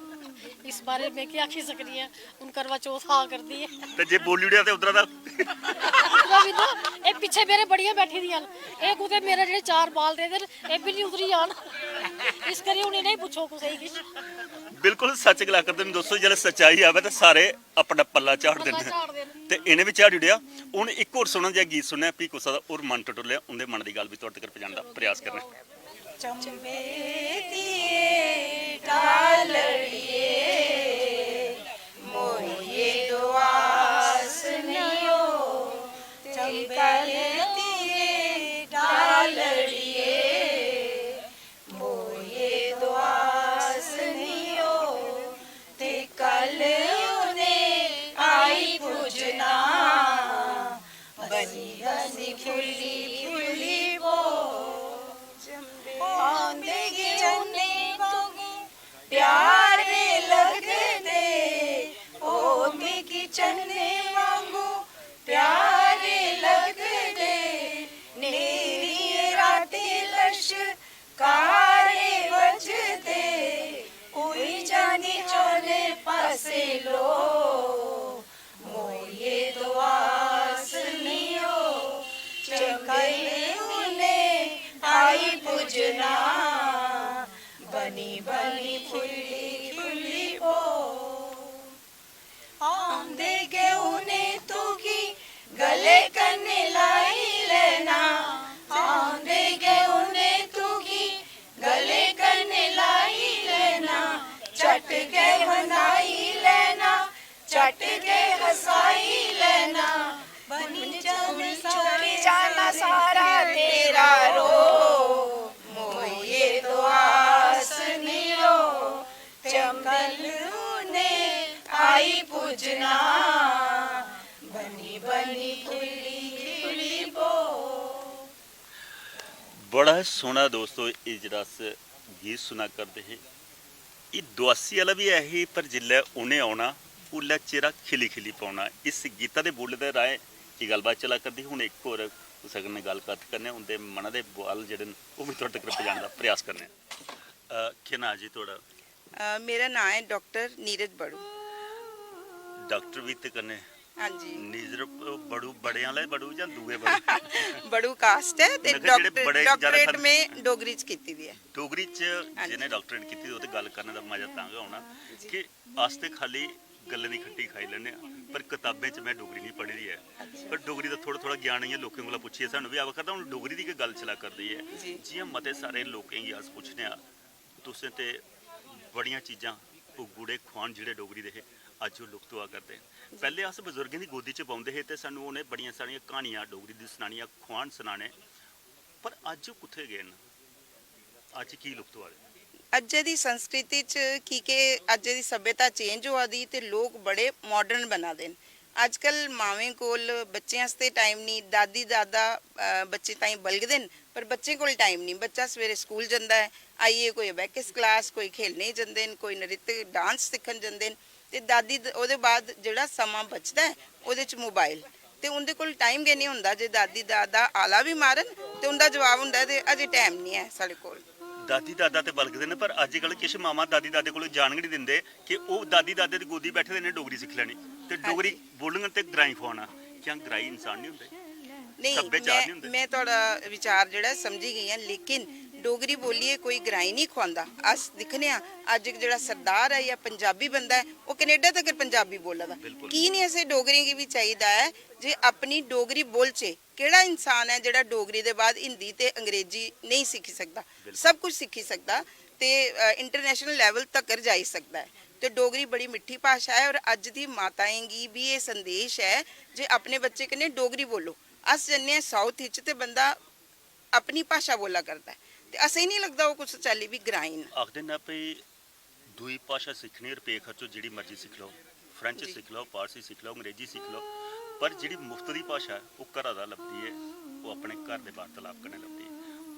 ਇਸ ਬਾਰੇ ਮੈਂ ਕੀ ਆਖੀ ਸਕਦੀ ਹਾਂ ਹੁਣ ਕਰਵਾ ਚੌਥ ਆ ਕਰਦੀ ਹੈ ਤੇ ਜੇ ਬੋਲੀ ਉੜਿਆ ਤੇ ਉਧਰ ਦਾ ਉਤਰਾ ਵੀ ਨਾ ਇਹ ਪਿੱਛੇ ਮੇਰੇ ਬੜੀਆਂ ਬੈਠੀ ਦੀਆਂ ਨੇ ਇਹ ਕੁਤੇ ਮੇਰੇ ਜਿਹੜੇ ਚਾਰ ਬਾਲ ਦੇ ਦੇਣ ਇਹ ਵੀ ਨਹੀਂ ਉਤਰੀ ਜਾਣ ਇਸ ਕਰੀ ਹੁਣ ਨਹੀਂ ਪੁੱਛੋ ਕੁਛ ਹੀ ਕੁਛ ਬਿਲਕੁਲ ਸੱਚ ਗਲਾ ਕਰਦੇ ਨੇ ਦੋਸਤੋ ਜਦੋਂ ਸੱਚਾਈ ਆਵੇ ਤਾਂ ਸਾਰੇ ਆਪਣਾ ਪੱਲਾ ਝਾੜ ਪੱਲਾ ਦਿੰਦੇ ਝਾੜ ਦੇਣ। ਤੇ ਇਹਨੇ ਵੀ ਝਾੜ ਉੜਿਆ ਹੁਣ ਇੱਕ ਹੋਰ ਸੁਣਨ ਜਿਹਾ ਗੀਤ ਸੁਣਿਆ ਪੀ ਕੁਸਾ ਦਾ ਔਰ ਮਨ ਟੁੱਟਿਆ ਉਹਦੇ ਮਨ ਦੀ ਗੱਲ ਵੀ ਤੁਹਾਡੇ ਤੱਕ ਪਹੁੰਚਾਉਣ ਦਾ ਪ੍ਰਯਾਸ ਕਰਨਾ ਚੰਬੇ ਦੀਏ ਢਾਲੜੀਏ ਮੋਏ ਦੁਆਸ ਨਿਓ ਚੰਬੇ ਦੀਏ ਢਾਲੜੀਏ ਮੋਏ ਦੁਆਸ ਨਿਓ ਤੇ ਕੱਲ ਉਹਨੇ ਆਈ ਪੁੱਜਣਾ ਬਨੀ ਬਨੀ ਫੁੱਲੀ ਫੁੱਲੀ ਬੋ ਆਂਦੇ ਜੰਨੇ ਵਾਂਗੂ ਪਿਆਰੇ ਲੱਗਦੇ ਉਹਦੇ ਕੀ ਚੰਨੇ ਵਾਂਗੂ ਪਿਆਰੇ ਲੱਗਦੇ ਨੇਰੀ ਰਾਤੀ ਲਸ਼ ਕਾਰੇ ਵਜਦੇ ਕੋਈ ਜਾਣੀ ਚੋਲੇ ਪਾਸੇ ਲੋ ਮੋਏ ਦੁਆਸ ਲਿਓ ਚੰਗੇ ਉਹਨੇ ਆਈ ਪੁੱਜਣਾ ਬਨੀ ਬਨੀ ਫੁੱਲੀ ਫੁੱਲੀ ਬੋ ਆਂਦੇ ਗਏ ਉਹਨੇ ਤੂੰ ਕੀ ਗਲੇ ਕੰਨੇ ਲਾਈ ਲੈਣਾ ਆਂਦੇ ਗਏ ਉਹਨੇ ਤੂੰ ਕੀ ਗਲੇ ਕੰਨੇ ਲਾਈ ਲੈਣਾ ਛੱਟ ਕੇ ਹਨਾਈ ਲੈਣਾ ਛੱਟ ਕੇ ਹਸਾਈ ਲੈਣਾ ਬਨੀ ਚੋਰੀ ਜਾਣਾ ਸਾਰਾ ਤੇਰਾ ਰੋ ਮੋਏ ਦੁਆਸ ਨਿਓ ਚੰਬਲ ਨੇ ਆਈ ਪੁੱਜਣਾ ਬਨੀ ਬਨੀ ਫੁੱਲੀ ਫੁੱਲੀ ਬੋ ਬੜਾ ਸੋਹਣਾ ਦੋਸਤੋ ਇਹ ਜਿਹੜਾ ਗੀਤ ਸੁਣਾ ਕਰਦੇ ਹੈ ਇਹ ਦੁਆਸੀ ਵਾਲਾ ਵੀ ਇਹੀ ਪਰ ਜਿੱਲੇ ਉਹਨੇ ਆਉਣਾ ਉਹਲਾ ਚਿਹਰਾ ਖਿਲੀ ਖਿਲੀ ਪਾਉਣਾ ਇਸ ਗੀਤਾਂ ਦੇ ਬੋਲ ਦੇ ਰਾਏ ਕੀ ਗੱਲਬਾਤ ਚਲਾ ਕਰਦੀ ਹੁਣ ਇੱਕ ਹੋਰ ਸਗਨ ਨੇ ਗੱਲ ਕਰਨੇ ਉਹਦੇ ਮਨ ਦੇ ਬਵਾਲ ਜਿਹੜੇ ਨੇ ਉਹ ਵੀ ਤੁਹਾਡੇ ਤੱਕ ਪਹੁੰਚਾਉਣ ਦਾ ਪ੍ਰਯਾਸ ਕਰਨੇ ਕੀ ਨਾਂ ਜੀ ਤੁਹਾਡਾ ਮੇਰਾ ਨਾਮ ਹੈ ਡਾਕਟਰ ਨੀਰਜ ਬੜੂ ਡਾਕਟਰ ਵੀ ਤੇ ਕਰਨੇ ਹਾਂਜੀ ਨੀਜ਼ਰ ਬੜੂ ਬੜਿਆਂ ਵਾਲੇ ਬੜੂ ਜਾਂ ਦੂਏ ਬੜੂ ਬੜੂ ਕਾਸਟ ਹੈ ਤੇ ਮੈਂ ਕਿਹਾ ਜਿਹੜੇ ਬੜੇ ਜ਼ਿਆਦਾ ਡਾਕਟਰੇਟ ਖਾਂਦੇ- ਮੈਂ ਡੋਗਰੀ ਚ ਕੀਤੀ ਦੀ ਹੈ ਡੋਗਰੀ ਚ ਜਿਹਨੇ ਡਾਕਟਰੇਟ ਕੀਤੀ ਉਹ ਤੇ ਗੱਲ ਕਰਨ ਦਾ ਮਜ਼ਾ ਤਾਂ ਆਉਣਾ ਕਿ ਆਸਤੇ ਖਾਲੀ ਗੱਲੇ ਦੀ ਖੱਟੀ ਖਾਈ ਲੈਂਦੇ ਆ ਪਰ ਕਿਤਾਬਾਂ 'ਚ ਮੈਂ ਡੋਗਰੀ ਨਹੀਂ ਪੜ੍ਹੀ ਦੀ ਹੈ ਪਰ ਡੋਗਰੀ ਦਾ ਥੋੜਾ ਥੋੜਾ ਗਿਆਨ ਹੈ ਲੋਕਾਂ ਕੋਲ ਪੁੱਛੀਏ ਸਾਨੂੰ ਵੀ ਆਵਾ ਕਰਦਾ ਹੁਣ ਡੋਗਰੀ ਦੀ ਕੀ ਗੱਲ ਚਲਾ ਕਰਦੀ ਹੈ ਜੀ। ਜਿਵੇਂ ਮਤੇ ਸਾਰੇ ਲੋਕਾਂ ਹੀ ਆਸ ਪੁੱਛਦੇ ਆ ਤੁਸੀਂ ਤੇ ਬੜੀਆਂ ਚੀਜ਼ਾਂ ਉਹ ਗੂੜੇ ਖਵਾਨ ਜਿਹੜੇ ਡੋਗਰੀ ਦੇ ਅੱਜ ਉਹ ਲੁਕਤ ਹੋਆ ਕਰਦੇ ਪਹਿਲੇ ਆਸ ਬਜ਼ੁਰਗਾਂ ਦੀ ਗੋਦੀ 'ਚ ਪਾਉਂਦੇ ਸੀ ਤੇ ਸਾਨੂੰ ਉਹਨੇ ਬੜੀਆਂ ਸਾਰੀਆਂ ਕਹਾਣੀਆਂ ਡੋਗਰੀ ਦੀ ਸੁਣਾਣੀਆਂ ਖਵਾਨ ਸੁਣਾਣੇ ਪਰ ਅੱਜ ਉਹ ਕਿੱਥੇ ਗਏ ਨੇ ਅੱਜ ਕੀ ਲੁਕਤ ਹੋਆ ਅੱਜ ਦੀ ਸੰਸਕ੍ਰਿਤੀ ਚ ਕੀ ਕਿ ਅੱਜ ਦੀ ਸਭਿਅਤਾ ਚੇਂਜ ਹੋਆ ਦੀ ਤੇ ਲੋਕ ਬੜੇ ਮਾਡਰਨ ਬਣਾ ਦੇਣ ਅੱਜ ਕੱਲ ਮਾਵੇਂ ਕੋਲ ਬੱਚਿਆਂ ਵਾਸਤੇ ਟਾਈਮ ਨਹੀਂ, ਦਾਦੀ ਦਾਦਾ ਬੱਚੇ ਤਾਈਂ ਬਲਗਦੇ ਨੇ, ਪਰ ਬੱਚੇ ਕੋਲ ਟਾਈਮ ਨਹੀਂ। ਬੱਚਾ ਸਵੇਰੇ ਸਕੂਲ ਜਾਂਦਾ ਹੈ, ਆਈਏ ਕੋਈ ਅਬੈਕਸ ਕਲਾਸ, ਕੋਈ ਖੇਲਣੇ ਜਾਂਦੇ ਨੇ, ਕੋਈ ਨ੍ਰਿਤ ਡਾਂਸ ਸਿੱਖਣ ਜਾਂਦੇ ਨੇ, ਤੇ ਦਾਦੀ ਉਹਦੇ ਬਾਅਦ ਜਿਹੜਾ ਸਮਾਂ ਬਚਦਾ ਹੈ ਉਹਦੇ ਚ ਮੋਬਾਈਲ, ਤੇ ਉਹਦੇ ਕੋਲ ਟਾਈਮ ਕਿ ਨਹੀਂ ਹੁੰਦਾ। ਜੇ ਦਾਦੀ ਦਾਦਾ ਆਲਾ ਵੀ ਮਾਰਨ ਤੇ ਉਹਦਾ ਜਵਾਬ ਹੁੰਦਾ ਤੇ ਅਜੇ ਟਾਈਮ ਨਹੀਂ ਹੈ ਸਾਡੇ ਕੋਲ। ਦਾਦੀ ਦਾਦਾ ਤੇ ਬਲਗਦੇ ਨੇ, ਪਰ ਅੱਜ ਕੱਲ ਕਿਸੇ ਮਾਮਾ ਦਾਦੀ ਦਾਦੇ ਕੋਲ ਜਾਣ ਨਹੀਂ ਦਿੰਦੇ ਕਿ ਉਹ ਦਾਦੀ ਦਾਦੇ ਦੀ ਗੋਦੀ ਬੈਠੇ ਨੇ ਡੋਗਰੀ ਸਿੱਖ ਲੈਣੀ ਤੇ ਡੋਗਰੀ ਬੋਲਣ ਤੇ ਗਰਾਈ ਖਵਾਉਣਾ। ਕਿਆ ਗਰਾਈ ਇਨਸਾਨ ਨਹੀਂ ਹੁੰਦੇ? ਨਹੀਂ, ਸੱਭਿਆਚਾਰ ਨਹੀਂ ਹੁੰਦੇ। ਮੈਂ ਤੁਹਾਡਾ ਵਿਚਾਰ ਜਿਹੜਾ ਸਮਝੀ ਗਈ ਹਾਂ, ਲੇਕਿਨ ਡੋਗਰੀ ਬੋਲੀਏ ਕੋਈ ਗਰਾਈ ਨਹੀਂ ਖਵਾਉਂਦਾ। ਅਸ ਦਿਖਨੇ ਆ ਅੱਜ ਜਿਹੜਾ ਸਰਦਾਰ ਹੈ ਜਾਂ ਪੰਜਾਬੀ ਬੰਦਾ ਹੈ ਉਹ ਕੈਨੇਡਾ ਤੱਕ ਪੰਜਾਬੀ ਬੋਲਦਾ। ਕੀ ਨਹੀਂ ਐਸੇ ਡੋਗਰੀ ਕੀ ਵੀ ਚਾਹੀਦਾ ਹੈ ਜੇ ਆਪਣੀ ਡੋਗਰੀ ਬੋਲਚੇ। ਕਿਹੜਾ ਇਨਸਾਨ ਹੈ ਜਿਹੜਾ ਡੋਗਰੀ ਦੇ ਬਾਅਦ ਹਿੰਦੀ ਤੇ ਅੰਗਰੇਜ਼ੀ ਨਹੀਂ ਸਿੱਖ ਸਕਦਾ? ਸਭ ਕੁਝ ਸਿੱਖ ਸਕਦਾ ਤੇ ਇੰਟਰਨੈਸ਼ਨਲ ਲੈਵਲ ਤੱਕ ਜਾਈ ਸਕਦਾ ਹੈ। ਤੇ ਡੋਗਰੀ ਬੜੀ ਮਿੱਠੀ ਭਾਸ਼ਾ ਹੈ ਔਰ ਅੱਜ ਦੀ ਮਾਤਾएं गी ਵੀ ਇਹ ਸੰਦੇਸ਼ ਹੈ ਜੇ ਆਪਣੇ ਬੱਚੇ ਕਨੇ ਡੋਗਰੀ ਬੋਲੋ। ਅਸ ਜੰਨੇ ਸਾਊਥ ਵਿੱਚ ਤੇ ਬੰਦਾ ਆਪਣੀ ਭਾਸ਼ਾ ਬੋਲਾ ਕਰਦਾ ਹੈ ਤੇ ਅਸੀਂ ਨਹੀਂ ਲੱਗਦਾ ਉਹ ਕੁਛ ਚਾਲੀ ਵੀ ਗਰਾਈਨ ਆਖਦੇ ਨਾ ਵੀ ਦੂਈ ਭਾਸ਼ਾ ਸਿੱਖਣੀ ਰੁਪਏ ਖਰਚੋ, ਜਿਹੜੀ ਮਰਜ਼ੀ ਸਿੱਖ ਲਓ, ਫ੍ਰੈਂਚ ਸਿੱਖ ਲਓ, ਪਾਰਸੀ ਸਿੱਖ ਲਓ, ਅੰਗਰੇਜ਼ੀ ਸਿੱਖ ਲਓ, ਪਰ ਜਿਹੜੀ ਮੁਫਤ ਦੀ ਭਾਸ਼ਾ ਉਹ ਘਰਾਂ ਦਾ ਲੱਭਦੀ ਹੈ, ਉਹ ਆਪਣੇ ਘਰ ਦੇ ਵਾਰਤਾਲਾਪ ਕਰਨੇ ਲੱਭਦੀ ਹੈ।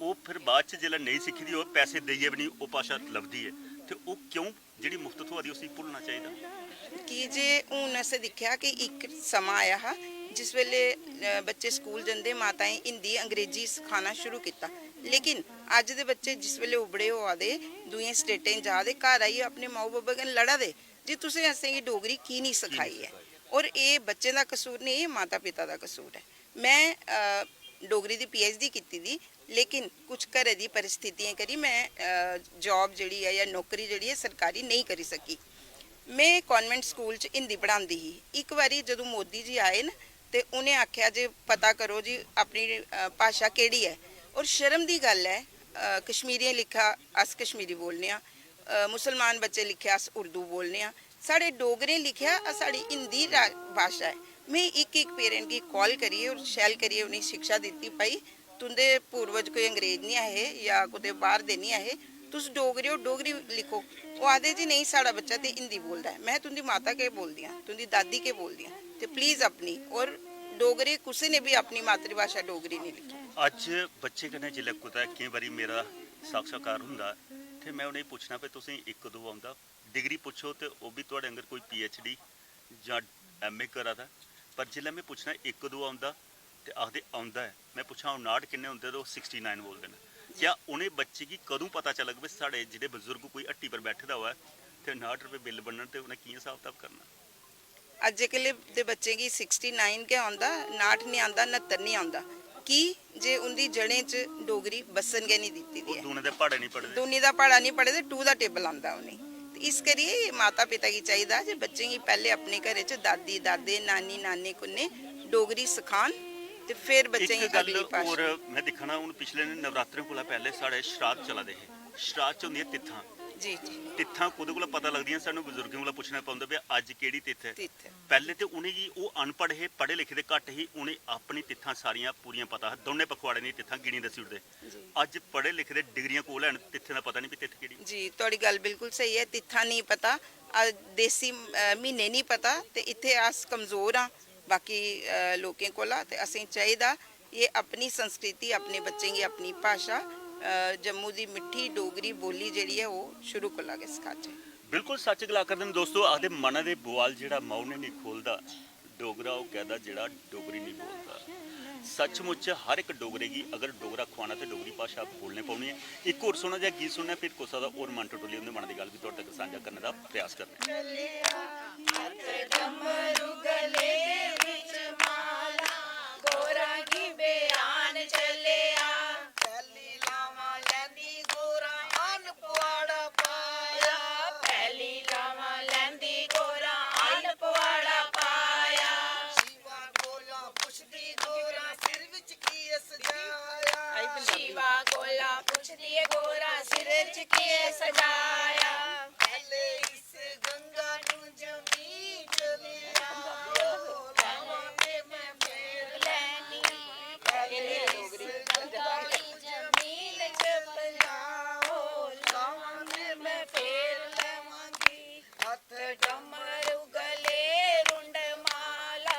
ਉਹ ਫਿਰ ਬਾਅਦ ਚ ਜਿਹੜਾ ਨਹੀਂ ਸਿੱਖਦੀ ਉਹ ਪੈਸੇ ਦੇਈਏ ਵੀ ਨਹੀਂ, ਉਹ ਭਾਸ਼ਾ ਲੱਭਦੀ ਹੈ। ਤੇ ਉਹ ਕਿਉਂ ਜਿਹੜੀ ਮੁਫਤ ਤੁਹਾਡੀ ਉਸੇ ਭੁੱਲਣਾ ਚਾਹੀਦਾ? ਕਿ ਜੇ ਹੁਣ ਅਸੀਂ ਦੇਖਿਆ ਕਿ ਇੱਕ ਸਮਾਂ ਆਇਆ ਹੈ ਜਿਸ ਵੇਲੇ ਬੱਚੇ ਸਕੂਲ ਜਾਂਦੇ ਮਾਤਾएं ਹਿੰਦੀ ਅੰਗਰੇਜ਼ੀ ਸਿਖਾਉਣਾ ਸ਼ੁਰੂ ਕੀਤਾ, ਲੇਕਿਨ ਅੱਜ ਦੇ ਬੱਚੇ ਜਿਸ ਵੇਲੇ ਉਬੜੇ ਹੋ ਆਦੇ ਦੂਏ ਸਟੇਟਾਂ ਜਾ ਦੇ ਘਰ ਆਈ ਆਪਣੇ ਮਾਓ ਬਾਬਾ ਨਾਲ ਲੜਾ ਦੇ ਜੀ ਤੁਸੀਂ ਅसेंगी ਡੋਗਰੀ ਕੀ ਨਹੀਂ ਸਿਖਾਈ ਹੈ। ਔਰ ਇਹ ਬੱਚੇ ਦਾ ਕਸੂਰ ਨਹੀਂ, ਇਹ ਮਾਤਾ ਪਿਤਾ ਦਾ ਕਸੂਰ ਹੈ। ਮੈਂ ਡੋਗਰੀ ਦੀ PhD ਕੀਤੀ ਦੀ, ਲੇਕਿਨ ਕੁਝ ਘਰੇ ਦੀ परिस्थितियां करी मैं जॉब ਜਿਹੜੀ ਹੈ ਜਾਂ ਨੌਕਰੀ ਜਿਹੜੀ ਹੈ ਸਰਕਾਰੀ ਨਹੀਂ ਕਰੀ ਸਕੀ। ਮੈਂ ਕਨਵੈਂਟ ਸਕੂਲ 'ਚ ਹਿੰਦੀ ਪੜ੍ਹਾਉਂਦੀ ਸੀ। ਇੱਕ ਵਾਰੀ ਜਦੋਂ ਮੋਦੀ ਜੀ ਆਏ ਨਾ ਤੇ ਉਹਨੇ ਆਖਿਆ ਜੇ ਪਤਾ ਕਰੋ ਜੀ ਆਪਣੀ ਭਾਸ਼ਾ ਕਿਹੜੀ ਹੈ। ਔਰ ਸ਼ਰਮ ਦੀ ਗੱਲ ਹੈ ਕਸ਼ਮੀਰੀਆਂ ਲਿਖਿਆ ਅਸ ਕਸ਼ਮੀਰੀ ਬੋਲਨੇ ਆ, ਮੁਸਲਮਾਨ ਬੱਚੇ ਲਿਖਿਆ ਅਸ ਉਰਦੂ ਬੋਲਨੇ ਆ, साढ़े डोगरे लिखा साड़ी हिंदी भाषा है। मैं एक पेरेंट की कॉल करिए और शैल करिए उन्हें शिक्षा दी भाई तुंदे पूर्वज कोई अंग्रेज नहीं आए या कुछ बाहर दे नहीं आए, तुस डोगरे हो डोगरी लिखो। वो आदे जी नहीं साड़ा बच्चा तो हिंदी बोलता है। मैं तुंदी माता के बोल दिया, तुंदी दादी के बोल दिया, तो प्लीज़ अपनी और डोगरे किसी ने भी अपनी मातृभाषा डोगरी नहीं लिखी। ਅੱਜ ਬੱਚੇ ਕਨੇ ਜਿਲੇ ਕੁਤਾ ਕਈ ਵਾਰੀ ਮੇਰਾ ਸਾਖਸ਼ਾਕਾਰ ਹੁੰਦਾ ਤੇ ਮੈਂ ਉਹਨੇ ਪੁੱਛਣਾ ਵੀ ਤੁਸੀਂ ਇੱਕ ਦੋ ਆਉਂਦਾ डिग्री पुछो तो वह भी थोड़े अंदर कोई PhD या MA करा था, पर जिले मैं पूछना एक दो आता तो आखते आता है, मैं पूछा 59 किन्ने होंगे तो 69 बोलते हैं। क्या उन्हें बच्चे की कदों पता चला कि साढ़े जो बजुर्ग कोई हट्टी पर बैठे हुआ है तो 59 रुपये बिल बनने तो उन्हें की हिसाब किताब करना? अजकल के बच्चे की 69 क्या आता, 59 नहीं आता, 69 नहीं आता कि जे उनकी जड़ें च डोगरी बसन के नहीं दी दी दूने का पहाड़ा नहीं पढ़ते, दूनी का पहाड़ा नहीं पढ़ते, 2 का टेबल आता उन्हें। इस करिए माता पिता की चाहिए जो बच्चे की पहले अपने घर च दादी दादे नानी नाने कुन्ने डोगरी सिखान ते फिर बच्चे की अगली भाषा। और मैं दिखना हूँ पिछले नवरात्रे को पहले साढ़े श्राद्ध चला दे, श्राद्ध च होंदियां तित्थां जी जी तित्थां कुदे कोला पता लगदियां, सानू बुजुर्गों कोला पुछना पौंदा भी अज किहड़ी तित्थ है। तित्थ पहले तो उन्हें की वो अनपढ़ है, पढ़े लिखे दे घट ही, उन्हें अपनी तित्थां सारियां पूरियां पता है, दोने पखवाड़े नहीं तित्थां गिणी दसी उठदे। अज पढ़े लिखे दे डिग्रियां कोल हैन, तित्थां दा पता नहीं भी तित्थ किहड़ी। जी तुहाडी गल बिल्कुल सही है, तित्थां नहीं पता, देसी महीने नहीं पता, ते इत्थे अस कमज़ोर हाँ बाकी लोकें कोला। ते असें चाहिदा ये अपनी संस्कृति अपने बच्चें की अपनी भाषा जम्मू की मिठी डोगरी बोली जिहड़ी है वो शुरू को लागे सिखाचे। बिल्कुल सच गला करदे ने दोस्तों, आखदे मन दे बुआल जिहड़ा माऊ ने नहीं खोलदा, डोगरा वो कहदा जिहड़ा डोगरी नहीं बोलदा। सचमुच हर एक डोगरे की अगर डोगरा खुआना तो डोगरी भाषा बोलने पानी है। एक होर सोहना जिहा गीत सुनना, फिर कुछ दा होर मन टटोली उहदे मन की गल भी तुहाडे तक साझा करने का प्रयास करने। शिवा गोला पुछ दिए गोरा सिर च किए सजाया, पहले इस गंगा नू जमीन चली आओ, लावां ते मैं फेर लैनी, पहले इस गंगा दी जमीन च बजाओ, लावां ते मैं फेर लवांगी, हथ डमरू गले रुंड माला,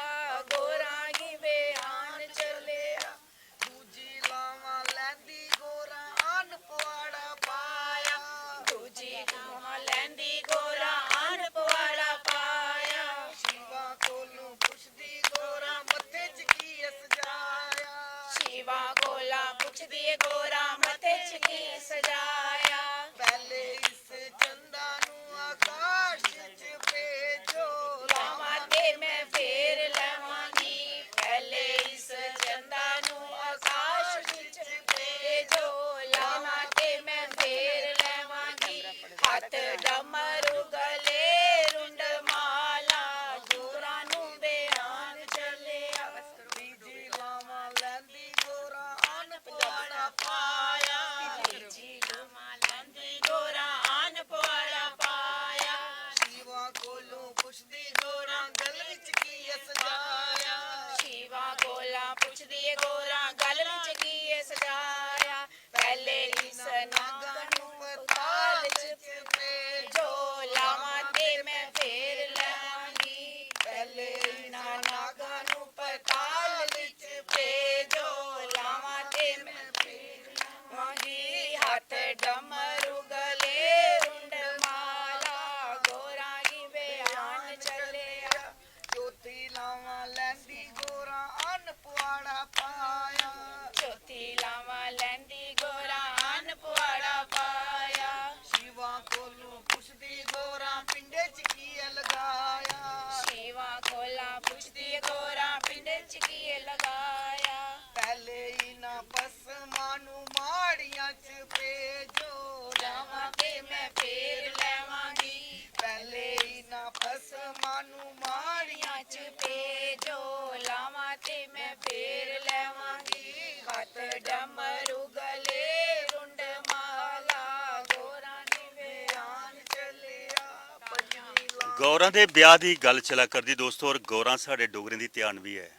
ਗੋਰਾ ਮੱਥੇ 'ਚ ਕੀ ਸਜਾਇਆ ਪਹਿਲੇ ਇਸ ਚੰਦਾ ਨੂੰ ਆਕਾਸ਼ 'ਚ ਭੇਜੋ ਲਾਵਾਂ ਤੇ ਮੈਂ ਫੇਰ ਲਵਾਂਗੀ ਪਹਿਲੇ ਇਸ ਚੰਦਾ ਨੂੰ ਆਕਾਸ਼ ਵਿੱਚ ਭੇਜੋ ਲਾਵਾਂ ਤੇ ਮੈਂ ਫੇਰ ਲਵਾਂਗੀ ਹੱਥ ਡਮਰੂ ਗਲੇ ਰੁੰਡ ਮਾਲਾ ਜੋਰਾਂ ਨੂੰ ਬਿਆਨ ਚੱਲਿਆ ਤੀਜੀ ਲਾਵਾਂ ਲੈਂਦੀ ਗੋਰਾ ਅਨ ਪਵਾੜਾ ਪਾਇਆ ਤੀਜੀ ਲਾਵਾਂ ਲੈਂਦੀ ਗੋਰਾ ਆਨ ਪਵਾੜਾ ਪਾਇਆ ਸ਼ਿਵਾ ਕੋਲੋਂ ਪੁੱਛਦੀ ਗੋਰਾ ਗਲ ਵਿੱਚ ਕੀ ਸਜਾਇਆ ਸ਼ਿਵਾ ਗੋਲਾ ਪੁੱਛਦੀ ਏ ਗੋਰਾ ਗਲ ਵਿੱਚ ਕੀ ਏ ਸਜਾਇਆ ਪਹਿਲੇ ਇਸ ਨਾਗਾਂ ਨੂੰ ਪਤਾਲ ਚ ਭੇਜੋ ਲਾਵਾਂ ਤੇ ਮੈਂ ਫੇਰ ਲਵਾਂਗੀ ਪਹਿਲੇ ਇਹਨਾਂ ਨਾਗਾਂ ਨੂੰ ਪਤਾਲ ਵਿੱਚ ਭੇਜੋ ਲਾਵਾਂ ਤੇ ਮੈਂ ਫੇਰ ਲਵਾਂਗੀ ਹੱਥ ਡਮਰੂ ਗਲੇ ਰੁੰਡ ਮਾਲਾ ਗੋਰਾ ਹੀ ਬਿਆਨ ਚੱਲਿਆ ਚੌਥੀ ਲਾਵਾਂ ਲੈਂਦੀ ਗੋਰਾ ਅਨ ਪਵਾੜਾ ਪਾਇਆ ਚੌਥੀ ਲਾਵਾਂ ਲੈਂਦੀ ਗੋਰਾ ਅਨ ਪਵਾੜਾ ਪਾਇਆ ਸ਼ਿਵਾ ਕੋਲੋਂ ਪੁੱਛਦੀ ਗੋਰਾ ਪਿੰਡੇ 'ਚ ਕੀ ਲਗਾਇਆ ਸ਼ਿਵਾ ਕੋਲਾ ਪੁੱਛਦੀ ਏ ਗੋਰਾ ਪਿੰਡ ਚ ਕੀ ਲਗਾਇਆ ਪਹਿਲੇ ਹੀ ਨਾ ਪਸਮਾਂ ਨੂੰ ਮਾੜੀਆਂ 'ਚ ਭੇਜੋ ਲਾਵਾਂ ਤੇ ਮੈਂ ਫੇਰ ਲੈਵਾਂਗੀ ਪਹਿਲੇ ਹੀ ਨਾ ਪਸਮਾਂ ਨੂੰ ਮਾੜੀਆਂ ਚ ਭੇਜੋ ਲਾਵਾਂ ਤੇ ਮੈਂ ਫੇਰ ਲੈਵਾਂਗੀ ਹੱਥ ਡਮਰੂ ਗਲੇ ਰੁੰਡ ਮਾਲਾ ਗੋਰਾ ਨੇ ਬਿਆਨ ਚੱਲਿਆ ਪੰਜਵੀਂ ਗੌਰਾਂ ਦੇ ਵਿਆਹ ਦੀ ਗੱਲ ਚਲਾ ਕਰਦੀ ਦੋਸਤੋ, ਔਰ ਗੌਰਾਂ ਸਾਡੇ ਡੋਗਰਿਆਂ ਦੀ ਧਿਆਨ ਵੀ ਹੈ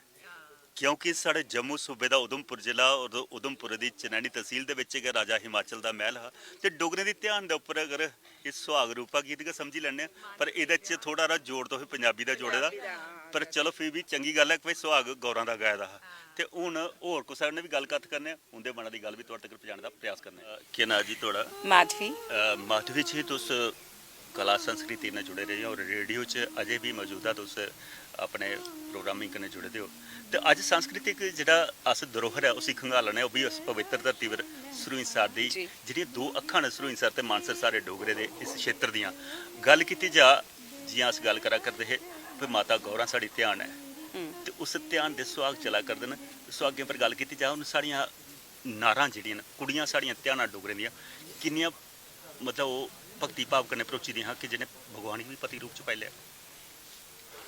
ਕਿਉਂਕਿ ਸਾਡੇ ਜੰਮੂ ਸੂਬੇ ਦਾ ਉਧਮਪੁਰ ਜ਼ਿਲ੍ਹਾ ਔਰ ਉਧਮਪੁਰ ਦੀ ਚਨੈਣੀ ਤਹਿਸੀਲ ਦੇ ਵਿੱਚ ਇੱਕ ਰਾਜਾ ਹਿਮਾਚਲ ਦਾ ਮਹਿਲ ਹੈ ਤੇ ਡੋਗਰਿਆਂ ਦੀ ਧਿਆਨ ਦੇ ਉੱਪਰ ਅਗਰ ਇਹ ਸੁਹਾਗ ਰੂਪਾ ਗੀਤ ਕੇ ਸਮਝੀ ਲੈਣੇ ਪਰ ਇਹਦੇ 'ਚ ਥੋੜਾ ਜਿਹਾ ਜੋੜ ਤੋਂ ਹੀ ਪੰਜਾਬੀ ਦਾ ਜੋੜੇ ਦਾ ਪਰ ਚਲੋ ਫਿਰ ਵੀ ਚੰਗੀ ਗੱਲ ਹੈ ਕਿ ਸੁਹਾਗ ਗੌਰਾਂ ਦਾ ਗਾਇਆ ਦਾ ਤੇ ਹੁਣ ਹੋਰ ਕੋ ਸਾਡੇ ਨੇ ਵੀ ਗੱਲਬਾਤ ਕਰਨੇ ਉਹਦੇ ਮਨਾਂ ਦੀ ਗੱਲ ਵੀ ਤੁਹਾਡੇ ਤੱਕ ਪਹੁੰਚਾਉਣ ਦਾ ਪ੍ਰਯਾਸ ਕਰਨੇ ਕੀ ਨਾਂ ਜੀ ਤੁਹਾਡਾ माधवी माधवी जी तुस कला संस्कृति ने जुड़े रहे हो और रेडियो च अजे भी मौजूदा तुस अपने प्रोग्रामिंग कन्नै जुड़े दे हो ते अज सांस्कृतिक जेह्ड़ा अस धरोहर है उसी खंगालने ओह् भी उस पवित्र धरती पर सरूईंसर दी जी। जेह्ड़ियां दो अक्खां न सरूईंसर ते मानसर सारे डोगरे दे इस क्षेत्र दियां गल कीती जा जियां अस गल करा करदे हे भी माता गौरा साड़ी ध्यान है ते उस ध्यान दे सुहाग चला करदे न सुहागें पर गल कीती जा हुण साड़ियां नारां जेह्ड़ियां न कुड़ियां साड़ियां ध्यानां डोगरें दियां किन्नियां मतलब ओह् भगती भाव कन्नै भरोची दियां कि जिन्हें भगवान गी भी पति रूप च पाई लिया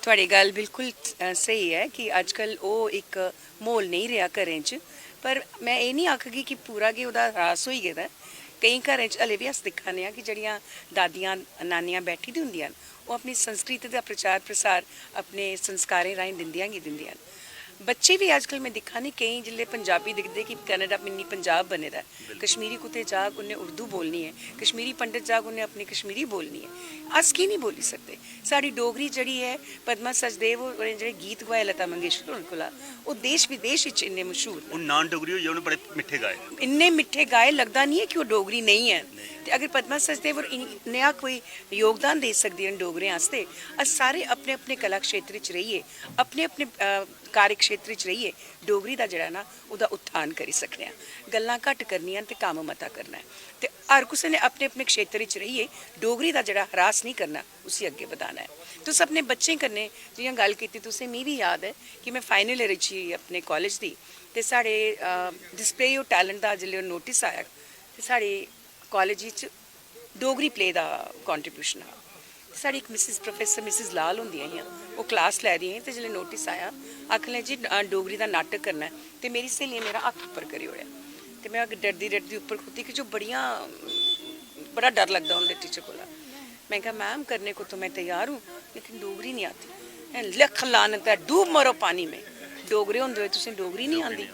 ਤੁਹਾਡੀ ਗੱਲ ਬਿਲਕੁਲ ਸਹੀ ਹੈ ਕਿ ਅੱਜਕੱਲ ਉਹ ਇੱਕ ਮਾਹੌਲ ਨਹੀਂ ਰਿਹਾ ਘਰਾਂ 'ਚ ਪਰ ਮੈਂ ਇਹ ਨਹੀਂ ਆਖਗੀ ਕਿ ਪੂਰਾ ਕਿ ਉਹਦਾ ਹਰਾਸ ਹੋਈ ਗਿਆ ਕਈ ਘਰਾਂ 'ਚ ਹਲੇ ਵੀ ਅਸ ਦਿਖਾਉਂਦੇ ਹਾਂ ਕਿ ਜਿਹੜੀਆਂ ਦਾਦੀਆਂ ਨਾਨੀਆਂ ਬੈਠੀ ਦੀ ਹੁੰਦੀਆਂ ਹਨ ਉਹ ਆਪਣੀ ਸੰਸਕ੍ਰਿਤੀ ਦਾ ਪ੍ਰਚਾਰ ਪ੍ਰਸਾਰ ਆਪਣੇ ਸੰਸਕਾਰਾਂ ਰਾਹੀਂ ਦਿੰਦੀਆਂ ਹਨ ਬੱਚੇ ਵੀ ਅੱਜਕੱਲ ਮੈਂ ਦਿਖਾ ਨਹੀਂ ਕਈ ਜਿਲੇ ਪੰਜਾਬੀ ਦਿਖਦੇ ਕਿ ਕੈਨੇਡਾ ਮਿੰਨੀ ਪੰਜਾਬ ਬਣੇ ਦਾ ਕਸ਼ਮੀਰੀ ਕੁੱਤੇ ਜਾਗ ਉਹਨੇ ਉਰਦੂ ਬੋਲਣੀ ਹੈ ਕਸ਼ਮੀਰੀ ਪੰਡਤ ਜਾਗ ਉਹਨੇ ਆਪਣੀ ਕਸ਼ਮੀਰੀ ਬੋਲਣੀ ਹੈ ਅਸ ਕੀ ਨਹੀਂ ਬੋਲੀ ਸਕਦੇ ਸਾਡੀ ਡੋਗਰੀ ਜਿਹੜੀ ਹੈ ਪਦਮਾ ਸਚਦੇਵ ਔਰ ਜਿਹੜੇ ਗੀਤ ਗਾਏ ਲਤਾ ਮੰਗੇਸ਼ਕਰ ਉਹਨਾਂ ਕੋਲ ਉਹ ਦੇਸ਼ ਵਿਦੇਸ਼ ਵਿੱਚ ਇੰਨੇ ਮਸ਼ਹੂਰ ਉਹ ਨਾਨ ਡੋਗਰੀ ਹੋਈ ਉਹਨੇ ਬੜੇ ਮਿੱਠੇ ਗਾਏ ਇੰਨੇ ਮਿੱਠੇ ਗਾਏ ਲੱਗਦਾ ਨਹੀਂ ਹੈ ਕਿ ਉਹ ਡੋਗਰੀ ਨਹੀਂ ਹੈ ਤੇ ਅਗਰ ਪਦਮਾ ਸਚਦੇਵ ਔਰ ਨया ਕੋਈ ਯੋਗਦਾਨ ਦੇ ਸਕਦੀ ਹਨ ਡੋਗਰਿਆਂ ਵਾਸਤੇ ਅਸ ਸਾਰੇ ਆਪਣੇ ਆਪਣੇ ਕਲਾ ਖੇਤਰ ਵਿੱਚ ਰਹੀਏ ਆਪਣੇ ਆਪਣੇ ਕਾਰਜ ਖੇਤਰ ਵਿੱਚ ਰਹੀਏ ਡੋਗਰੀ ਦਾ ਜਿਹੜਾ ਨਾ ਉਹਦਾ ਉਤਥਾਨ ਕਰੀ ਸਕਦੇ ਹਾਂ ਗੱਲਾਂ ਘੱਟ ਕਰਨੀਆਂ ਤੇ ਕੰਮ ਮਤਾ ਕਰਨਾ ਤੇ ਹਰ ਕਿਸੇ ਨੇ ਆਪਣੇ ਆਪਣੇ ਖੇਤਰ ਵਿੱਚ ਰਹੀਏ ਡੋਗਰੀ ਦਾ ਜਿਹੜਾ ਹਰਾਸ ਨਹੀਂ ਕਰਨਾ ਉਸੇ ਅੱਗੇ ਵਧਾਣਾ ਹੈ ਤੁਸੀਂ ਆਪਣੇ ਬੱਚੇ ਕਰਨੇ ਜਿਵੇਂ ਗੱਲ ਕੀਤੀ ਤੁਸੀਂ ਮੈਨੂੰ ਵੀ ਯਾਦ ਹੈ ਕਿ ਮੈਂ ਫਾਈਨਲ ਈਅਰ ਵਿੱਚ ਹੀ ਆਪਣੇ ਕਾਲਜ ਦੀ ਤੇ ਸਾਡੇ ਡਿਸਪਲੇ ਆਫ ਟੈਲੈਂਟ ਦਾ ਜਿਹੜੇ ਨੋਟਿਸ ਆਇਆ ਤੇ ਸਾਡੇ ਕਾਲਜ ਵਿੱਚ ਡੋਗਰੀ ਪਲੇ ਦਾ ਕੰਟਰੀਬਿਊਸ਼ਨ ਆ ਸਾਡੀ ਇੱਕ ਪ੍ਰੋਫੈਸਰ ਮਿਸਿਸ ਲਾਲ ਹੁੰਦੀਆਂ ਆਈਆਂ ਉਹ ਕਲਾਸ ਲੈ ਰਹੀਆਂ ਤੇ ਜਿਹੜੇ ਨੋਟਿਸ ਆਇਆ ਆਖਣ ਜੀ ਡੋਗਰੀ ਦਾ ਨਾਟਕ ਕਰਨਾ ਤੇ ਮੇਰੀ ਸਹੇਲੀ ਨੇ ਮੇਰਾ ਅੱਖ ਉੱਪਰ ਕਰੀ ਹੋਇਆ ਤੇ ਮੈਂ ਡਰਦੀ ਉੱਪਰ ਖੁੱਤੀ ਕਿ ਜੋ बड़ा डर लगता उनके टीचर को मैं कहा मैम करने को तो मैं तैयार हूँ लेकिन डोगरी नहीं आती लख लानत है डूब मरो पानी में डोगरे होंदे तुसें डोगरी नहीं आती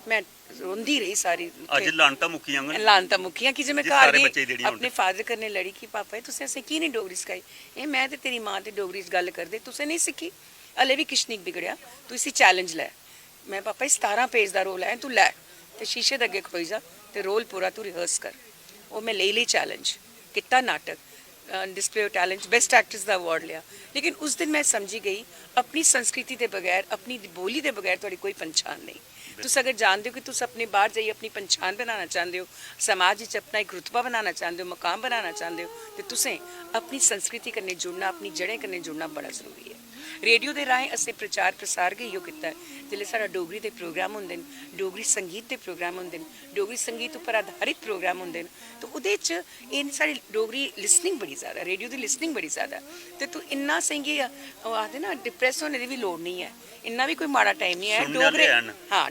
मैं रोंदी रही सारी ਅੱਜ ਲਾਂਟਾ ਮੁੱਕੀਆਂ ਗਨ लानता मुखियां कि मैं जी, घर सारे गई बच्चे जेह्ड़ियां अपने फादर करने लड़ी कि पापा तुसें असें की नहीं डोगरी सिखाई ए मैं ते तेरी मां ते डोगरी च गल करदे तुसें नहीं सिक्खी हले भी किश नहीं बिगड़िया तू इसी चैलेंज लै मैं पापा 17 पेज का रोल है तू लै ते शीशे दे अगे खड़ोई जा ते रोल पूरा तू रिहर्स कर वो मैं ले चैलेंज किता नाटक display of talent best actress का अवार्ड लिया लेकिन उस दिन मैं समझी गई अपनी संस्कृति के बगैर अपनी बोली के बगैर थोड़ी कोई पहचान नहीं ਤੁਸੀਂ ਅਗਰ ਜਾਣਦੇ ਹੋ ਕਿ ਤੁਸੀਂ ਆਪਣੇ ਬਾਹਰ ਜਾਈਏ ਆਪਣੀ ਪਛਾਣ ਬਣਾਉਣਾ ਚਾਹੁੰਦੇ ਹੋ, ਸਮਾਜ ਵਿੱਚ ਆਪਣਾ ਇੱਕ ਰੁਤਬਾ ਬਣਾਉਣਾ ਚਾਹੁੰਦੇ ਹੋ, ਮਕਾਮ ਬਣਾਉਣਾ ਚਾਹੁੰਦੇ ਹੋ, ਤੇ ਤੁਸੀਂ ਆਪਣੀ ਸੰਸਕ੍ਰਿਤੀ ਕन्नै ਜੁੜਨਾ, ਆਪਣੀ ਜੜ੍ਹਾਂ ਕन्नै ਜੁੜਨਾ ਬੜਾ ਜ਼ਰੂਰੀ ਹੈ। रेडियो के राहें असं प्रचार प्रसार गै इहो कीता जिसले साढ़ा डोगरी के प्रोग्राम होंदे न, डोगरी संगीत के प्रोग्राम होंदे न, डोगरी संगीत उपर आधारित प्रोग्राम होंदे न, तो उहदे च इन साढ़ी डोगरी लिसनिंग बड़ी ज़्यादा, रेडियो की लिसनिंग बड़ी ज़्यादा, तो तू इन्ना संगी आखदे ना डिप्रैस होने की भी लोड़ नहीं है, इन्ना भी कोई माड़ा टाइम नहीं है। डोगरे हाँ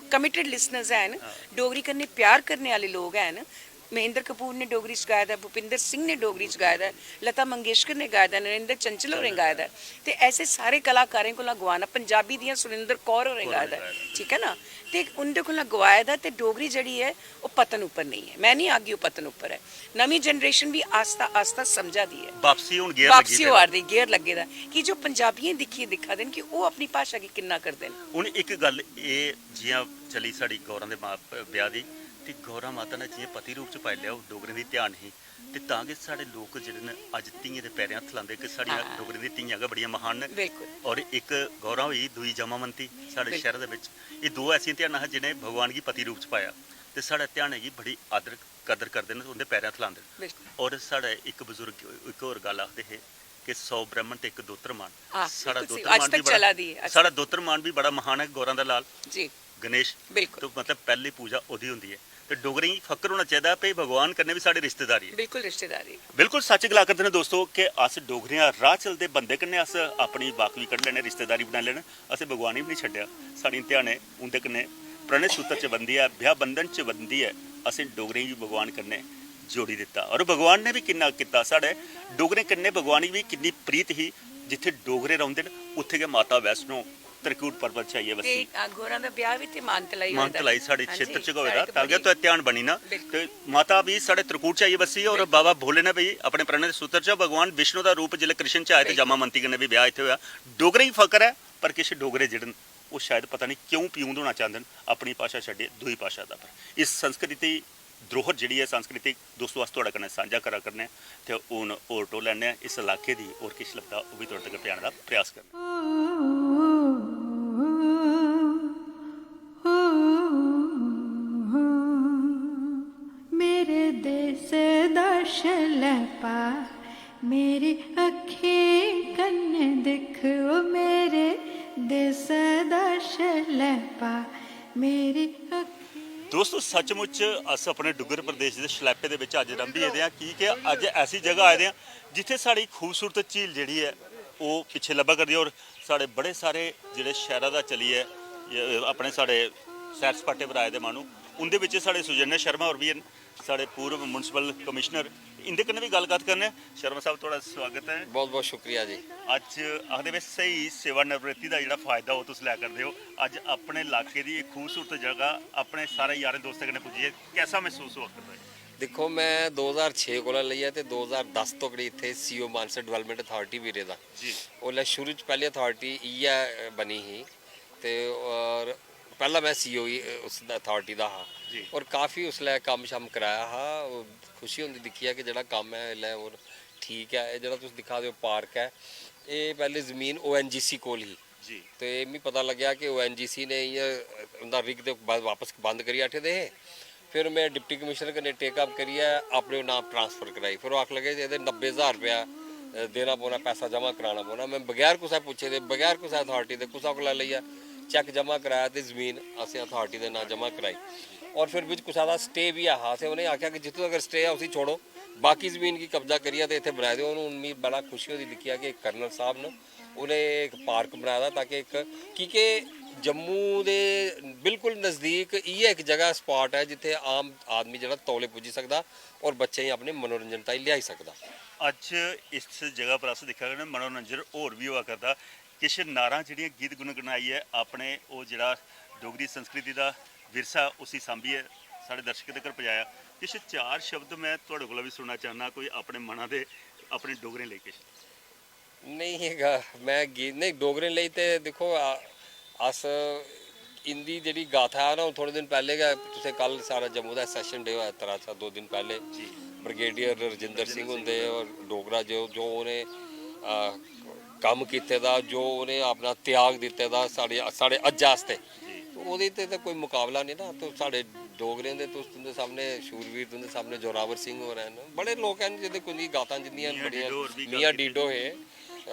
कमिटेड लिसनर्स हैं, डोगरी कन्नै प्यार करने वाले लोग हैं। महेंद्र कपूर ने डोगरी च गाया, भूपिंदर सिंह ने डोगरी च गाया, लता मंगेशकर ने गाया, नरेंद्र चंचल होरें गाया, तो ऐसे सारे कलाकारें को गवाना, पंजाबी दियां सुरिंदर कौर होरें गाया, ठीक है ना, तो उनके को गवाया दा, ते डोगरी जड़ी है वो पतन उपर नहीं है, मैं नहीं आगी वो पतन उपर है। नवी जनरेशन भी आस्ता आस्ता समझा दी है, वापसी हुण गियर लगी वापसी होर दी गेयर लगे दा कि जो पंजाबियां दिखिए दिखा देन कि वो अपनी भाषा की किन्ना करदे न। हुण एक गल ये जियां चली साडी गौरां दे ब्याह दी ते गौरा माता ने जियां पति रूप च पाई लिया वो डोगरें दी ध्यान ही ते तां गै साढ़े लोग जेह्ड़े न अज धीएं दे पैरें हत्थ लांदे कि साढ़ियां डोगरें दी धीआं गै बड़ियां महान न। और एक गौरा होई, दुई जमामंती साढ़े शहर दे विच, एह् दो ऐसियां ध्यानां हियां जिन्हें भगवान गी पति रूप च पाया ते साढ़े ध्याने गी बड़ी आदर कदर करदे न, उंदे पैरें हत्थ लांदे न। और साढ़े एक बजुर्ग एक होर गल आखदे हे कि 100 ब्राह्मण ते एक दोतरमान, साढ़ा दोतरमान भी बड़ा महान है, गौरां दा लाल जी गणेश, तो मतलब पहली पूजा ओदी हुंदी है। तो डोगरी फकर होना चाहिए भाई भगवान कन्नै भी साढ़ी रिश्तेदारी है, बिल्कुल रिश्तेदारी, बिल्कुल सच गला करदे ने दोस्तों कि अस डोगरियां राह चलदे बंदे कन्नै अस अपनी बाकवी कड्ढ लैने, रिश्तेदारी बना लैने, असें भगवान ही भी नहीं छड्डिया, साढ़ी ध्याने उंदे कन्नै प्रणय सूत्र च बंदी है, ब्याह बंधन च बंदी है, असें डोगरें गी भगवान कन्नै जोड़ी दिता। और भगवान ने भी किन्ना कीता, साढ़े डोगरें कन्नै भगवान गी भी किन्नी प्रीत ही, जिथे डोगरे रौंदे न उत्थे गै माता वैष्णो त्रिकूट पर्वत चाहिए बस गोरां दा ब्याह भी ते मानतलाई साडे क्षेत्र च होएदा तां तो ध्यान बनी ना, ते माता भी साडे त्रिकूट चाहिए बसी। और बाबा भोले ने भी अपने प्रणय सूत्र च भगवान विष्णु दा रूप जिले कृष्ण च आए ते जमामंती कन्नै भी ब्याह इत्थे होया। डोगरे ही फकर है, पर किश डोगरे जेहड़े वो शायद पता नहीं क्यों पियूंद होना चाहते हैं, अपनी भाषा छड्डिए दूई भाषा दा। पर इस संस्कृति द्रोहर जिहड़ी है संस्कृति दोस्तों अस तुहाडे कन्नै सांझा करा करने ते हुण होर टो लैने इस इलाके दी और किश लगदा ओह भी तुहाडे तक पजाण दा प्रयास करने। मेरे देश दा शलैपा मेरी अखीं कन्नै दिखो, मेरे देश दा शलैपा मेरी अखीं। दोस्तों सचमुच अस अपने डुग्गर प्रदेश के शलैपे दे विच अज रंभी आए हैं कि अज ऐसी जगह आए हैं जिथे साड़ी खूबसूरत झील जिहड़ी है वो पिछे लब्भा करदी है। और साढ़े बड़े सारे जिहड़े शहरां दा चलिए अपने साढ़े सैर सपाटे पर आए दे मानू, उंदे विच साढ़े सुजन्य शर्मा और भी साढ़े पूर्व म्युनिसिपल कमिश्नर, इंदे कन्नै भी गलबात करने। शर्मा साहब थोड़ा स्वागत है, बहुत बहुत शुक्रिया जी। अज आखदे वे सही सेवानिवृत्ति का जिहड़ा फायदा वो तुस लै करदे हो, अज अपने इलाके की एक खूबसूरत जगह अपने सारे यारें दोस्तें कन्नै पुज्जिए, कैसा महसूस हुआ करदा है? देखो मैं 2006 कोला ਲਈ ਹੈ ਤੇ 2010 ਤੋਂ ਕਰੀ ਇੱਥੇ ਸੀਓ ਮਾਨਸਾ ਡਿਵੈਲਪਮੈਂਟ ਅਥਾਰਟੀ ਵੀਰੇ ਦਾ ਜੀ, ਉਹਲੇ ਸ਼ੁਰੂ ਚ ਪਹਿਲੀ ਅਥਾਰਟੀ ਇਹ ਬਣੀ ਸੀ ਤੇ ਔਰ ਪਹਿਲਾਂ ਮੈਂ ਸੀਓ ਹੀ ਉਸ ਅਥਾਰਟੀ ਦਾ ਹਾਂ ਜੀ। ਔਰ ਕਾਫੀ ਉਸਲੇ ਕੰਮ ਸ਼ਮ ਕਰਾਇਆ ਹਾਂ, ਖੁਸ਼ੀ ਹੁੰਦੀ ਦਿਖੀ ਹੈ ਕਿ ਜਿਹੜਾ ਕੰਮ ਹੈ ਲੈ ਔਰ ਠੀਕ ਹੈ। ਇਹ ਜਿਹੜਾ ਤੁਸੀਂ ਦਿਖਾ ਦਿਓ ਪਾਰਕ ਹੈ, ਇਹ ਪਹਿਲੇ ਜ਼ਮੀਨ ONGC ਕੋਲ ਹੀ ਜੀ, ਤੇ ਮੈਨੂੰ ਪਤਾ ਲੱਗਿਆ ਕਿ ONGC ਨੇ ਇਹ ਉਹਦਾ ਰਿਗ ਦੇ ਵਾਪਸ ਬੰਦ ਕਰੀ ਆਠੇ ਦੇ। फिर मैं डिप्टी कमिश्नर कन्नै टेकअप करिए अपने नाम ट्रांसफर कराई, फिर आख लगे ये 90,000 रुपया देना पौना, पैसा जमा कराना पौना। मैं बगैर कुछ पूछे दे बगैर कुछ अथार्टी दे कुछ को लिया चैक जमा कराया तो जमीन असें अथार्टी के नाम जमा कराई। और फिर बिच कुछ का स्टे भी है, असें उन्हें आख्या कि जितों अगर स्टे है उसी छोड़ो, बाकी जमीन की कब्जा करिए तो इतने बनाए दो। उन्होंने बड़ा खुशी होती दिखी कि कर्नल साहब ने उन्हें एक पार्क बनाया ताकि एक क्योंकि जम्मू दे बिल्कुल नज़दीक ये एक जगह स्पॉट है जिथे आम आदमी जो तौले पुजी सकता और बच्चे ही अपने मनोरंजन ताई लिया सकता। अज इस जगह पर अस देखा करने मनोरंजन होर भी हुआ करता, किश नारां जिहड़ियां गीत गुनगुनाई है अपने वो जिहड़ा डोगरी संस्कृति का विरसा उसी सांभिए साढ़े दर्शकों तक पहुँचाया। किश चार शब्द मैं तुहाडे कोला भी सुनना चाहना, कोई अपने मना दे अपने डोगरें लेके। नहीं हैगा मैं गीत नहीं डोगरें ਲਈ ਤੇ देखो अस इंदी जी गाथा है ना थोड़े दिन पहले गै तुसें कल सारा जम्मू का सैशन डे होया तरह 2 दिन पहले ब्रिगेडियर रजिंदर सिंह होंगे और डोगरा जो उन्हें कम किते दा, जो उन्हें अपना त्याग दिते दा साढ़े अज्ज आस्ते, ਉਹਦੇ ਤੇ ਤਾਂ ਕੋਈ ਮੁਕਾਬਲਾ ਨਹੀਂ ਨਾ। ਤੇ ਸਾਡੇ ਡੋਗਰਿਆਂ ਦੇ ਤੁੰਦੇ ਸਾਹਮਣੇ ਸ਼ੂਰਵੀਰ ਤੁੰਦੇ ਸਾਹਮਣੇ ਜੋਰਾਵਰ ਸਿੰਘ ਹੋ ਰਹੇ ਨੇ, ਬੜੇ ਲੋਕ ਹਨ ਜਿਹਦੇ ਕੋਈ ਗਾਤਾਂ ਜਿੰਨੀਆਂ ਬੜੀਆਂ, ਮੀਆਂ ਡੀਡੋ है,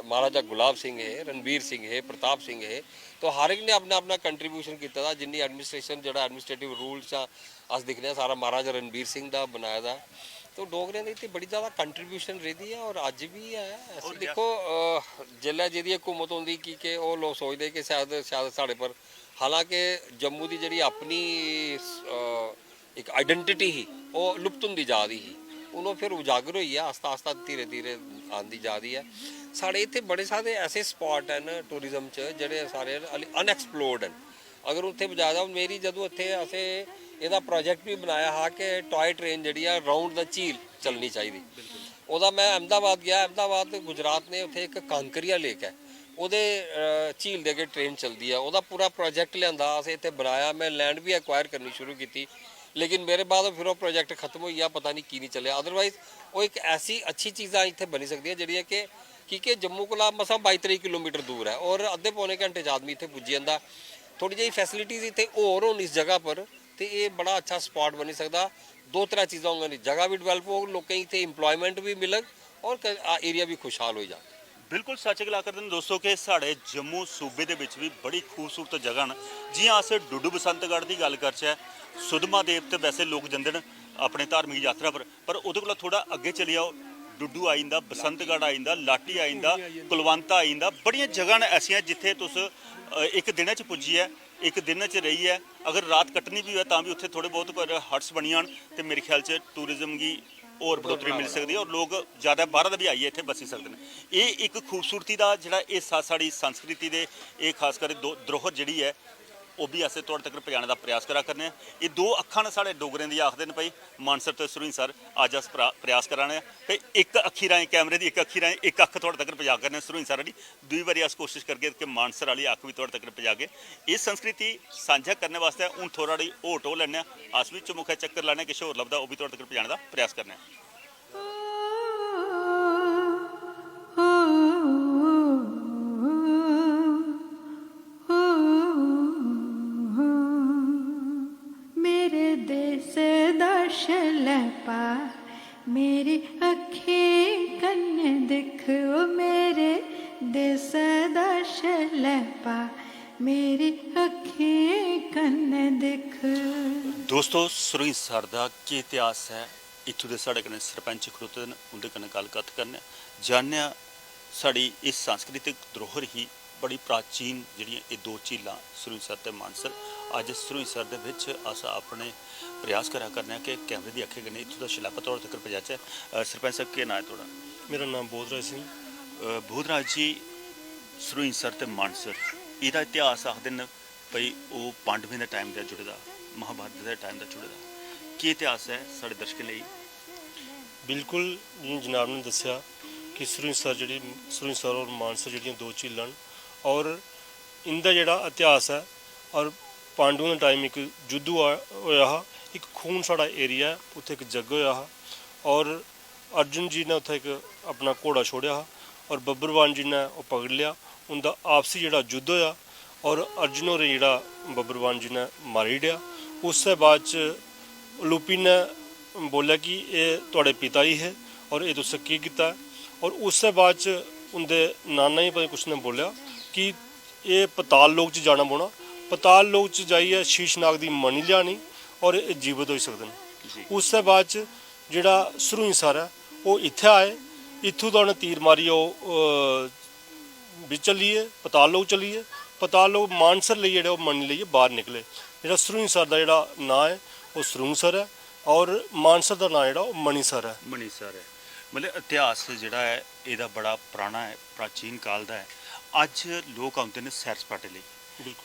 महाराजा गुलाब सिंह है, रणबीर सिंह है, प्रताप सिंह है। तो हर एक ने अपना अपना कंट्रीब्यूशन किया था। जिन्नी एडमिनिस्ट्रेशन जो एडमिनिस्ट्रेटिव रूल्स अस दिखने सारा महाराजा रणबीर सिंह का बनाया था। तो डोगरियां दी बड़ी ज़्यादा कंट्रीब्यूशन रही है और अज भी है। ऐसे देखो जिल्लै जेह्दी हुकूमत होंदी कि वो लोग सोचते कि शायद साढ़े पर, हालांकि जम्मू की जिहड़ी अपनी एक आइडेंटिटी ही वो लुप्त होंदी जा रही ही, उन्होंने फिर उजागर हुई है आस्ता आस्ता धीरे धीरे आती जा रही है। साढ़े इतने बड़े सारे ऐसे स्पॉट हैं टूरिज्म च जेह्ड़े सारे अनएक्सप्लोर्ड हैं। अगर उत्थे बजाया जाओ, मेरी जदों इत्थे असें ਇਹਦਾ ਪ੍ਰੋਜੈਕਟ ਵੀ ਬਣਾਇਆ ਹਾਂ ਕਿ ਟॉय ट्रेन ਜਿਹੜੀ ਆ ਰਾਉਂਡ ਦਾ ਝੀਲ ਚੱਲਣੀ ਚਾਹੀਦੀ। ਉਹਦਾ ਮੈਂ ਅਹਿਮਦਾਬਾਦ ਗਿਆ, ਅਹਿਮਦਾਬਾਦ ਗੁਜਰਾਤ ਨੇ ਉੱਥੇ ਇੱਕ ਕਾਂਕਰੀਆ ਲੇਕ ਹੈ, ਉਹਦੇ ਝੀਲ ਦੇ ਅੱਗੇ ਟ੍ਰੇਨ ਚੱਲਦੀ ਆ। ਉਹਦਾ ਪੂਰਾ ਪ੍ਰੋਜੈਕਟ ਲਿਆਂਦਾ ਅਸੀਂ ਇੱਥੇ ਬਣਾਇਆ। ਮੈਂ ਲੈਂਡ ਵੀ ਐਕਵਾਇਰ ਕਰਨੀ ਸ਼ੁਰੂ ਕੀਤੀ, लेकिन मेरे बाद फिर वो प्रोजेक्ट खत्म हो गया, पता नहीं की नहीं चलिया। अदरवाइज वो एक ऐसी अच्छी चीज़ इतने बनी सकती है जी कि जम्मू को मसा 22-23 किलोमीटर दूर है और अद्धे पौने घंटे च आदमी इतने पुजी जाता। थोड़ी जी फैसिलिटीज़ इतने होर होन इस जगह पर, तो ये बड़ा अच्छा स्पॉट बनी सकता। 2-3 चीज़ा होंगी, जगह भी डिवेलप हो, लोगों इतने इंप्लॉयमेंट भी मिलग और एरिया भी खुशहाल हो जाए। बिल्कुल सच गल कर दें दोस्तों कि साढ़े जम्मू सूबे दे विच भी बड़ी खूबसूरत जगह न। जियां अस डुडू बसंतगढ़ की गल करचै, सुधमादेव तो वैसे लोग जंदे न अपने धार्मिक यात्रा पर उहदे कोला थोड़ा अगे चली आओ, डुडू आई जंदा, बसंतगढ़ आई जंदा, लाटी आई जंदा, कुलवंत आई जंदा। बड़ियां जगह न ऐसियां जिथे तुस एक दिन च पुज्जी है, एक दिन च रही है। अगर रात कट्टनी भी हो तां भी उत्थे थोड़े बहुत हट्स बनी जान तो मेरे ख्याल च टूरिज्म की और बढ़ोतरी मिल सकती है और लोग ज़्यादा बाहर दा भी आइए इत्थे बसी सकते हैं। ये एक खूबसूरती का जिहड़ा ये साड़ी संस्कृति दे ये खास कर धरोहर जिहड़ी है वो भी अस तुहाडे तक पहुँचाने का प्रयास करा करने। ये 2 अखां ने साढ़े डोगरें दी आखदे ने भाई मानसर तो सुरईंसर। अज अस प्रयास कराने भाई एक अखी राएं कैमरे की एक अखी राएं एक अख तुहाडे तक पहुँचा करने सुरईंसर वाली। दूई बारी अस कोशिश करके कि मानसर वाली अख भी तुहाडे तक पहुँचा के इस संस्कृति साझा करने वास्ते हूँ थोड़ा जी होट हो लैने। अस भी चमुखे चक्कर लाने, किश होर लभदा वो भी तुहाडे तक पहुँचाने का प्रयास करने। मेरे देश दा शलैपा मेरी अखीं कन्ने दिख, ओ मेरे देश दा शलैपा मेरी अखीं कन्ने दिख। दोस्तों सुरईंसर का की इतिहास है, इत्थों के साढ़े कन्नै सरपंच खड़ोते हैं, उनके कन्नै गलबात करने जानने साड़ी इस सांस्कृतिक धरोहर ही बड़ी प्राचीन जिहड़ियां ये 2 झीलां सुरईंसर ते मानसर। अज सुरईंसर दे विच अस अपने प्रयास करा करने कि कैमरे की अक्खीं कन्नै इत्थों दा शलैपा तौर तक पहुँचाचै। सरपंच साहब केह् नाम है तुहाडा? मेरा नाम बोधराज सिंह। बोधराज जी, सुरईंसर ते मानसर ਇਹਦਾ इतिहास आखदे न भाई वो पांडवें के टाइम का जुड़े दा, महाभारत के टाइम का जुड़े दा। की इतिहास है साढ़े दर्शकों लिए? बिल्कुल जियां जनाब ने दस्सिया कि सुरईंसर और मानसर जिहड़ियां 2 झीलां और इनका जिहड़ा इतिहास है और पांडवें के टाइम एक युद्ध होया हा, एक खून साड़ा एरिया है, उत्थे एक जग होया हा और अर्जुन जी ने उत्थे एक अपना घोड़ा छोड़िया हा और बब्बरवान जी ने वो पकड़ लिया। उनका आपसी जिहड़ा युद्ध होया और अर्जुन होरें जिहड़ा बब्बरवान जी ने मारी दिया। उससे बाद च लूपी ने बोलिया कि ये तुहाडे पिता ही है और ये तुसें की कीता है। और उससे बाद च उनके नाना ही पता कुछ ने बोलिया कि ये पताल लोक च जाना पौना, पताल लोक च जाइए शीशनाग की मनी लियानी और ये जीवित हो सकते हैं। उससे बाद च जिहड़ा सुरईंसर है वो इत्थे आए, इत्थों दा उन्हें तीर मारी भी चलिए पताल लोक चलिए, पताल लोक मानसर लिए जेह्ड़े मनी लेइयै बाहर निकले। जेह्ड़ा सुरईंसर दा जेह्ड़ा नां है वो सुरुंगसर है और मानसर दा नां जेह्ड़ा वो मणिसर है। मणिसर है मतलब इतिहास जिहड़ा है ਇਹਦਾ बड़ा पुराना है, प्राचीन काल का है। अज लोग आते हैं सैर सपाटे लिए,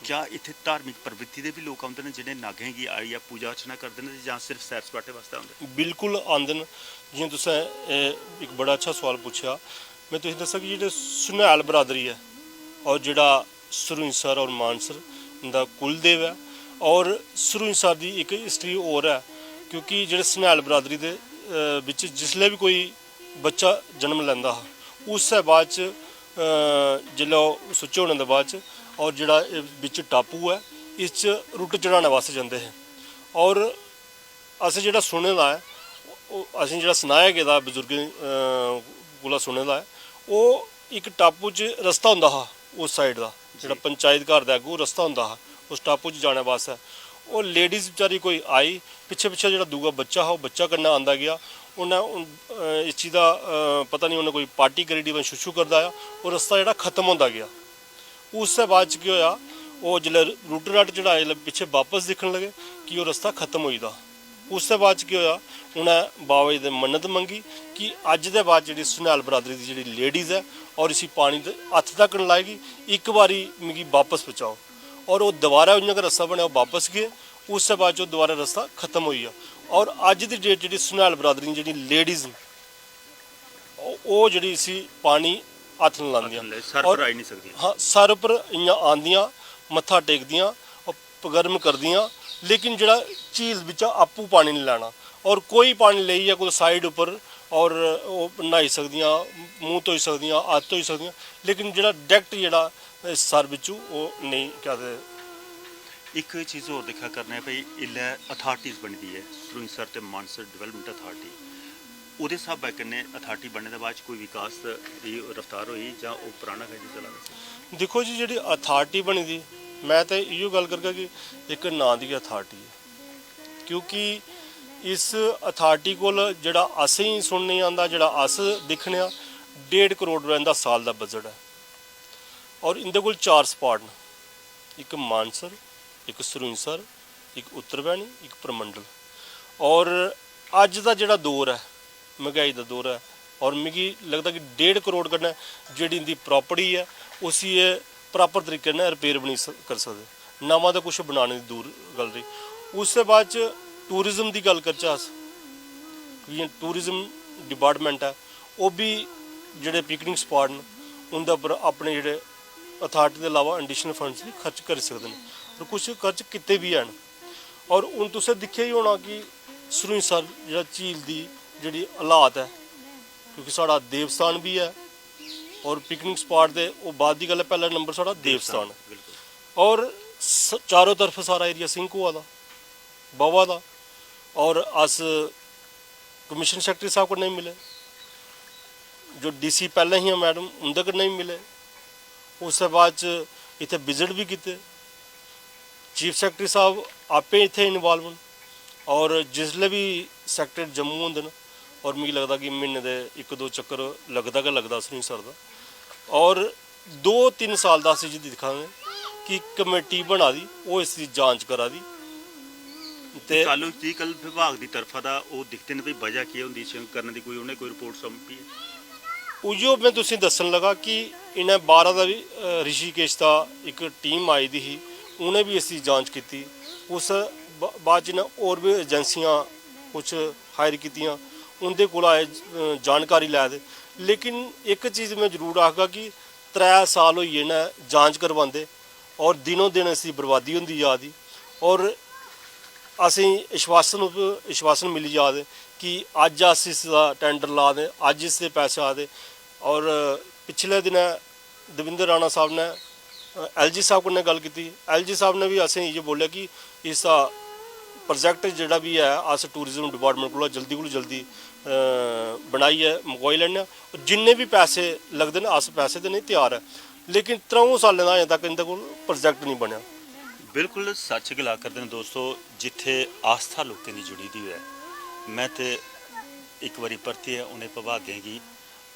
क्या इत्थे धार्मिक प्रवृत्ति के भी लोग आते हैं जिन्हें नागें की आई या पूजा अर्चना करते हैं या सिर्फ सैर सपाटे वास्ते आते? बिल्कुल आंदे न। जियां तुसें एक बड़ा अच्छा सवाल पूछा, मैं तुसें दस्सां कि जेह्ड़े सुनैल बरादरी है और जिहड़ा सुरईंसर और मानसर दा कुलदेव है और सुरईंसर की एक हिस्टरी होर है क्योंकि जेह्ड़े सुनैल बरादरी दे बिच जिसलै भी कोई बच्चा जन्म लैंदा हा उससे बाद च जिसलै सुच्चे होने दे बाद च और जिहड़ा बिच टापू है इस च रुट चढ़ाने वास्ते जंदे हे। और असें जेह्ड़ा सुने दा है, असें जेह्ड़ा सनाया गेदा बजुर्गें कोला सुने दा है, ओह् इक टापू च रस्ता होंदा हा उस साइड दा, जेह्ड़ा पंचायत घर दे अग्गों रस्ता होंदा हा उस टापू च जाने वास्ते। ओह् लेडीज़ बेचारी कोई आई, पिच्छे पिच्छे जेह्ड़ा दूआ बच्चा हा, ओह् बच्चा कन्नै आंदा गया। उन्नै इस चीज़ दा पता नहीं, उन्नै कोई पार्टी करी डी शुशु करदा आया, ओह् रस्ता जेह्ड़ा खत्म होंदा गया। उसदे बाद च केह् होया, ओह् जिसलै रुट रट चढ़ाए पिच्छे वापस दिक्खन लगे कि ओह् रस्ता खत्म होई दा। उसदे बाद च केह् होया, उ'नें बाबा जी दे मन्नत मंगी कि अज्ज दे बाद जेह्ड़ी सुनैल बरादरी दी जेह्ड़ी लेडीज़ है और इसी पानी दे हत्थ तक न लाएगी, इक बारी मिगी वापस पहुँचाओ। और ओह् दोबारा उ'यां गै रस्ता बनेआ, ओह् वापस गे। उसदे बाद च ओह् दोबारा रस्ता खत्म होई गेआ। और अज्ज दी डेट जेह्ड़ी सुनैल बरादरी दी जेह्ड़ी लेडीज़ न, ओह् जेह्ड़ी इसी पानी हत्थ न लांदियां, सर पर आई नहीं सकदी। हाँ, सर पर इ'यां आंदियां, मत्था टेकदियां, पगर्म करदियां, लेकिन जेह्ड़ा झील बिच्चा आपूं पानी नहीं लैना। और कोई पानी लेइयै कुदै साइड उप्पर और ओह् न्हाई सकदियां, मूंह धोई सकदियां, हत्थ धोई सकदियां, लेकिन जेह्ड़ा डायरैक्ट जेह्ड़ा सर बिच्चू ओह् नेईं केह् आखदे। एक चीज़ होर दिक्खा करने भाई, इल्लै अथॉरिटीज़ बनी दी है, सरूईंसर ते मानसर डिवेलपमेंट अथॉरिटी। ओह्दे स्हाबै कन्नै अथॉरिटी बनने दे बाद कोई विकास दी रफ्तार होई जां ओह् पराना गै चला दा? दिक्खो जी, जेह्ड़ी अथॉरिटी बनी दी, मैं ते इ'यो गल्ल करगा कि इक नां दी अथॉरिटी है। क्योंकि इस अथॉरिटी कोल जेह्ड़ा असेंगी सुनने गी आंदा, जेह्ड़ा अस दिक्खने आं, 1.5 करोड़ रपेऽ दा साल दा बजट है। और इंदे कोल 4 स्पॉट न, इक मानसर, एक सरूईंसर, एक उत्तरबैनी, एक परमंडल। और अज्ज दा जेह्ड़ा दौर है, महंगाई दा दौर है, और मिगी लगदा कि 1.5 करोड़ कन्नै जेह्ड़ी इंदी प्रॉपर्टी है उसी एह् प्रॉपर तरीके कन्नै रिपेयर बनी करी सकदे। नमां ते कुछ बनाने दी दूर गल्ल रही। उसदे बाद च टूरिज्म दी गल्ल करचै अस, टूरिज्म डिपार्टमेंट है, ओह् बी जेह्ड़े पिकनिक स्पॉट न उं'दे उप्पर अपने जेह्ड़े अथॉरिटी दे अलावा एडिशनल फंड्स बी खर्च करी सकदे न, और कुछ खर्च कीते बी हैन। और हून तुसें दिक्खेआ ही होना कि सरूईंसर जेह्ड़ा झील दी जेह्ड़ी हालात है, क्योंकि साढ़ा देवस्थान भी है और पिकनिक स्पॉट दे ओह् बाद दी गल्ल है, पैह्ला नंबर साढ़ा देवस्थान है। और चारों तरफ सारा एरिया सिंक होआ दा, बवा दा। और अस कमीशन सैक्रेटरी साहब कन्नै ही मिले, जो DC पैह्लें ही मैडम उं'दे कन्नै ही मिले। उसदे बाद च इत्थै विजिट भी कीते, चीफ सैक्रेटरी साहब आपे इत्थै इन्वाल्व न। और जिसलै भी सैक्रेटरी जम्मू होंदे न, और मिगी लगदा कि म्हीने दे 1-2 चक्कर लगदा गै लगदा सरूईंसर दा। और 2-3 साल दा अस जी दिक्खा दे कि कमेटी बना दी, ओह् इसदी जांच करा दी। ते कल विभाग की तरफा दा ओह् दिखदे न भाई वजह केह् होंदी करने दी, कोई उ'नें कोई रिपोर्ट सौंपी है? उ'यो में तुसें दस्सन लगा कि इ'नें 12 दा बी ऋषिकेश दा इक टीम आई दी ही, उ'नें भी इसदी जांच कीती। उस बाद च होर बी एजेंसियां कुछ हायर कीतियां, उं'दे कोला जानकारी लै दे। लेकिन एक चीज़ में जरूर आखगा कि 3 साल होई गे न जांच करवांदे, और दिनों दिन इसदी बर्बादी होंदी जा दी। और असें विश्वासन मिली जा दे कि अज्ज अस इसदा टेंडर ला दे, अज्ज इसदे पैसे आ दे। और पिछले दिनें दविंदर राणा साहब ने LG साहब कन्नै गल्ल कीती, LG साहब ने भी असें इ'यै बोलेआ कि इसदा प्रोजेक्ट जेह्ड़ा भी है अस टूरिज्म डिपार्टमेंट कोला जल्दी कोला जल्दी बनाइयै मुकाई लैन्ने आं। जिन्ने भी पैसे लगदे न अस पैसे देने तैयार है, लेकिन 3 सालें दा अजें तक इंदे कोल प्रोजेक्ट नहीं बनया। बिल्कुल सच गला करते हैं दोस्तों, जिथे आस्था लोगों की जुड़ी दी है। मैं तो एक बारी परतियै उन्हें विभागें की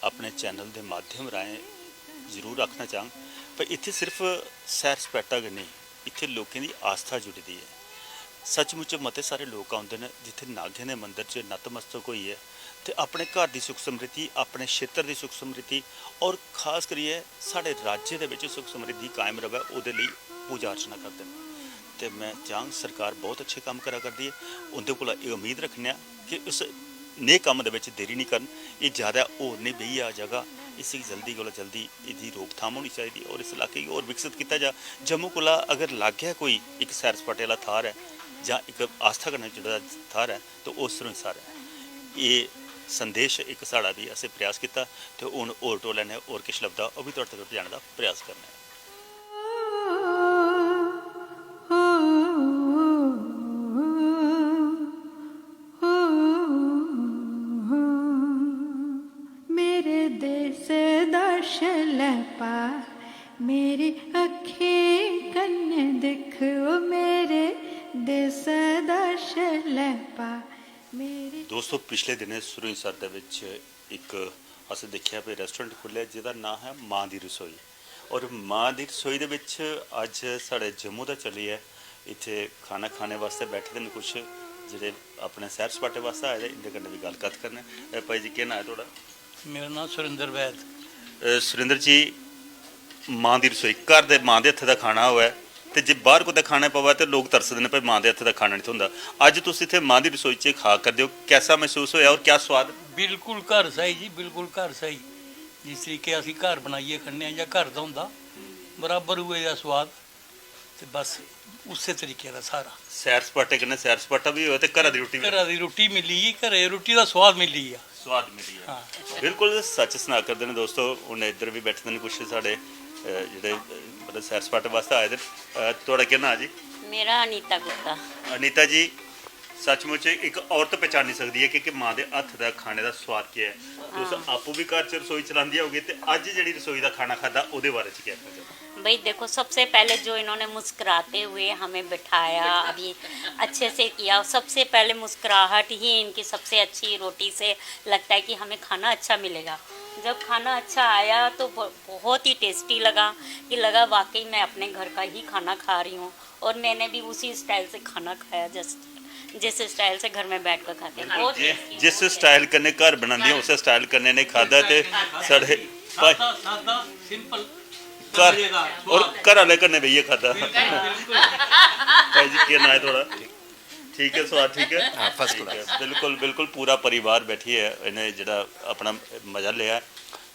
अपने चैनल के माध्यम राहें जरूर आखना चाहंग, पर इत्थे सिर्फ सैर सपाटा गै नहीं, इत्थे लोगों की आस्था जुड़ी दी है। सचमुच मते सारे लोग आउंदे न जिथे नागें दे मंदिर च नतमस्तक होइए ते अपने घर की सुख समृद्धि, अपने क्षेत्र की सुख समृद्धि और खास करिए साढ़े राज्य दे विच सुख समृद्धि कायम रहे, उहदे लई पूजा अर्चना करते हैं। तो मैं चाहंग सरकार बहुत अच्छे काम करा करती है, उनके को उम्मीद रखने कि उस ने काम दे विच देरी नहीं करन, ये ज़्यादा होर नहीं बही आ जाएगा। इसी जल्दी को जल्दी इसकी रोकथाम होनी चाहिए और इस इलाके को और विकसित किया जा। जम्मू को अगर लागे कोई एक सैर सपाटे वाला थार है ਜਾਂ एक आस्था करने जुड़ा थार है तो उस सरूईंसर है। ये संदेश एक साड़ा भी असें प्रयास किया, तो हूँ होर टोले ने और किश लभदा ओह भी तुहाडे तक पहुँचाने का प्रयास करना है। देश दा शलैपा मेरी अखी कन्ने दिख ओ मेरे देश दा शलैपा मेरी। ਦੋਸਤੋ ਪਿਛਲੇ ਦਿਨੇ ਸੁਰਿੰਸਰ ਦੇ ਵਿੱਚ ਇੱਕ ਅਸੀਂ ਦੇਖਿਆ ਵੀ ਰੈਸਟੋਰੈਂਟ ਖੁੱਲ੍ਹਿਆ ਜਿਹਦਾ ਨਾਮ ਹੈ ਮਾਂ ਦੀ ਰਸੋਈ, ਔਰ ਮਾਂ ਦੀ ਰਸੋਈ ਦੇ ਵਿੱਚ ਅੱਜ ਸਾਡੇ ਜੰਮੂ ਦਾ ਚੱਲੀ ਹੈ। ਇੱਥੇ ਖਾਣਾ ਖਾਣੇ ਵਾਸਤੇ ਬੈਠੇ ਨੇ ਕੁਛ ਜਿਹੜੇ ਆਪਣੇ ਸੈਰ ਸਪਾਟੇ ਵਾਸਤੇ ਆਏ ਨੇ, ਇਹਦੇ ਕन्नै ਵੀ ਗੱਲਬਾਤ ਕਰਨਾ। ਭਾਈ ਜੀ ਕੀ ਨਾਂ ਹੈ ਤੁਹਾਡਾ? ਮੇਰਾ ਨਾਮ ਸੁਰਿੰਦਰ ਵੈਦ। ਸੁਰਿੰਦਰ ਜੀ, ਮਾਂ ਦੀ ਰਸੋਈ ਘਰ ਦੇ ਮਾਂ ਦੇ ਹੱਥ ਦਾ ਖਾਣਾ ਹੋਇਆ ਤੇ ਜੇ ਬਾਹਰ ਕੋਈ ਖਾਣਾ ਪਵਾ ਤੇ ਲੋਕ ਤਰਸਦੇ ਨੇ ਭਾਈ ਮਾਂ ਦੇ ਹੱਥ ਦਾ ਖਾਣਾ ਨਹੀਂ ਹੁੰਦਾ। ਅੱਜ ਤੁਸੀਂ ਇੱਥੇ ਮਾਂ ਦੀ ਰਸੋਈ 'ਚ ਖਾ ਕਰਦੇ ਹੋ, कैसा महसूस होया और क्या स्वाद? ਬਿਲਕੁਲ ਘਰ ਸਹੀ ਜੀ, ਬਿਲਕੁਲ ਘਰ ਸਹੀ। ਜਿਸ ਤਰੀਕੇ ਅਸੀਂ ਘਰ ਬਣਾਈਏ ਖੰਨੇ ਜਾਂ ਘਰ ਦਾ ਹੁੰਦਾ ਬਰਾਬਰ ਹੋਏ ਦਾ ਸਵਾਦ, ਤੇ ਬਸ ਉਸੇ ਤਰੀਕੇ ਦਾ ਸਾਰਾ। ਸੈਰ ਸਪਾਟੇ ਕਰਨੇ, ਸੈਰ ਸਪਾਟਾ ਵੀ ਹੋਇਆ ਤੇ ਘਰਾਂ ਦੀ ਰੋਟੀ ਵੀ, ਘਰਾਂ ਦੀ ਰੋਟੀ ਮਿਲੀ ਜੀ, ਘਰੇ ਰੋਟੀ ਦਾ ਸਵਾਦ ਮਿਲੀ ਆ। ਸਵਾਦ ਮਿਲੀ ਹੈ। ਹਾਂ ਬਿਲਕੁਲ ਸੱਚ ਸੁਣਾ ਕਰਦੇ ਨੇ ਦੋਸਤੋ। ਹੁਣ ਇੱਧਰ ਵੀ ਬੈਠਦੇ ਨੇ ਕੁਛ ਸਾਡੇ ਜਿਹੜੇ ਮਤਲਬ ਸੈਰ ਸਪਾਟੇ ਵਾਸਤੇ ਆਏ ਨੇ। ਤੁਹਾਡਾ ਕੀ ਨਾਂ ਜੀ? ਮੇਰਾ ਅਨੀਤਾ ਗੁप्ता। ਅਨੀਤਾ ਜੀ, ਸੱਚਮੁੱਚ ਇੱਕ ਔਰਤ ਪਹਿਚਾਨ ਨਹੀਂ ਸਕਦੀ ਹੈ ਕਿ ਮਾਂ ਦੇ ਹੱਥ ਦਾ ਖਾਣੇ ਦਾ ਸਵਾਦ ਕੀ ਹੈ। ਤੁਸੀਂ ਆਪੂ ਵੀ ਘਰ 'ਚ ਰਸੋਈ ਚਲਾਉਂਦੀ ਹੋਗੇ ਤੇ ਅੱਜ ਜਿਹੜੀ ਰਸੋਈ ਦਾ ਖਾਣਾ ਖਾਦਾ ਉਹਦੇ ਬਾਰੇ 'ਚ ਕੀ ਕਹਿਣਾ ਚਾਹੁੰਦੇ? भाई देखो, सबसे पहले जो इन्होंने मुस्कुराते हुए हमें बिठाया, अभी अच्छे से किया। सबसे पहले मुस्कुराहट ही इनकी सबसे अच्छी रोटी से लगता है कि हमें खाना अच्छा मिलेगा। जब खाना अच्छा आया तो बहुत ही टेस्टी लगा, कि लगा वाकई मैं अपने घर का ही खाना खा रही हूँ। और मैंने भी उसी स्टाइल से खाना खाया जिस स्टाइल से घर में बैठ कर खाते हैं। बहुत जिस स्टाइल करने घर बनाती है उस स्टाइल करने ने खादा ते साढ़े ਸਾਦਾ ਸਿੰਪਲ घर और घर वाले करने भैया खाता। भाई जी क्या नाम है थोड़ा? ठीक है, स्वाद ठीक है? हाँ, फर्स्ट क्लास। बिल्कुल बिल्कुल पूरा परिवार बैठी है, इन्हें जरा अपना मजा लिया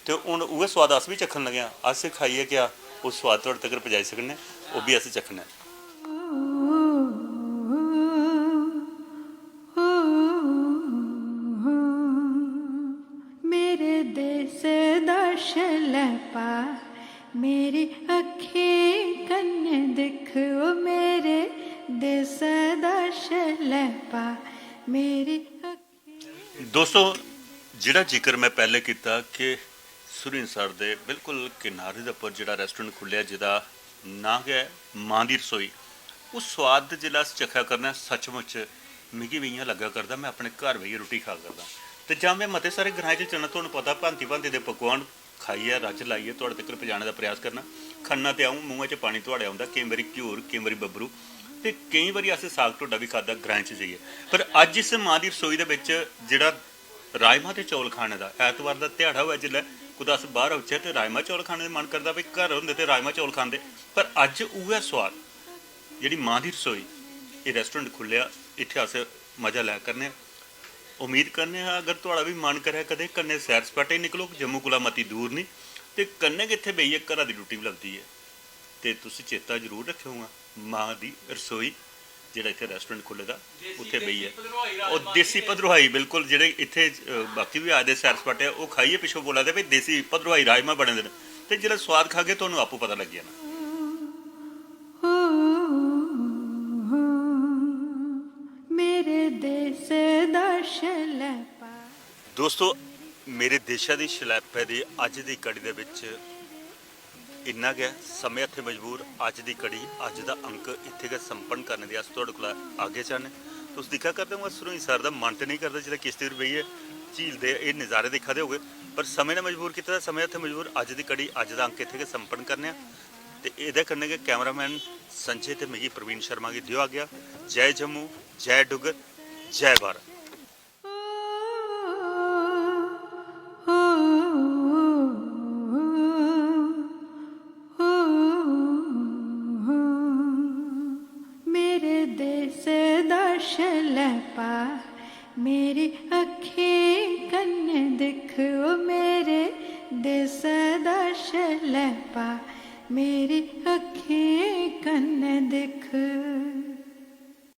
तो हूँ वो स्वाद अस भी चखन लगे। अस खाइए क्या उस स्वाद थोड़े तक पहुँचाई सकने, वो भी अस चखना। मेरे देश दा शलैपा मेरी अखी कन्ने दिख ओ मेरे देश दा शलैपा मेरी अखी। दोस्तों, जिहड़ा जिक्र मैं पहले किया कि सुरिंसर दे बिल्कुल किनारे दे उपर जिहड़ा रेस्टोरेंट खुलिया जिहदा नाम है मां दी रसोई, उस स्वाद जिहड़ा अस चखा करना सचमुच मिगी भी इ'यां लग्गा करदा मैं अपने घर बेहियै रुट्टी खा करदा। ते जां मैं मते सारे ग्राएं च चलना, तुहानूं पता भांति भांति दे पकवान खाइए रज लाइए तुहाडे तक पहुँचाने का प्रयास करना। खन्ना तो आऊँ मूँह च पानी तुहाडे आउंदा, केई बारी घ्यूर, केई बारी बबरू, ते कई बारी अस साग ढोडा भी खादा ग्राएं च जाइए। पर अज इस मां दी रसोई दे विच जिहड़ा राजमां ते चौल खाने का ऐतवार का ध्याड़ा होया, जिसलै कुदै अस बाहर औचे तो राजमां चौल खाने का मन करता भी घर होंदे ते राजमां चौल खांदे। पर अज उ'ऐ स्वाद जिहड़ी मां दी रसोई, ये रेस्टोरेंट खुल्लिया, इत्थे अस मजा लै करने। उम्मीद करने अगर थोड़ा भी मन करे कदे कन्ने सैर सपाटे निकलो, जम्मू कोला मती दूर नहीं, तो कन्ने कित्थे बेहिए घरा दी रुट्टी भी लगदी है। तो तुसीं चेता जरूर रखोगा मां दी रसोई जिहड़ा इत्थे रेस्टोरेंट खुले दा उत्थे बेहिए, और देसी भदरवाई बिल्कुल जिहड़े इत्थे बाकी भी आए दे सैर सपाटे वो खाइए पिछों बोला दे भाई देसी भदरवाई राजमा बने दे, ते जिहड़ा स्वाद खा के तुहानूं आपू पता लग जाना। मेरे देश दा शलैपा। दोस्तों, मेरे देशा दी शलैपे दी अज दी कड़ी दे विच इन्ना गै समय हत्थे मजबूर। अज दी कड़ी अज दा अंक इत्थे गै संपन्न करने दी अस तुहाडे कोल आगे चाहने। तुस दिक्खा करदे हो सुरिंसर दा मन ते नहीं करदा जिहड़ा किश्ती पर बेहिए झील दे ये नज़ारे दिक्खा दे होगे, पर समय ने मजबूर कीता, समय हत्थे मजबूर। अज दी कड़ी अज दा अंक इत्थे गै संपन्न करने ते एह्दे कन्नै गै कैमरामैन संजय ते मिगी प्रवीण शर्मा गी दिओ आ गया। जय जम्मू, जय डुग्गर, जय भारत। मेरे देश दा शलैपा मेरी अखी कन्ने दिख ओ मेरे देश दा शलैपा मेरी अखी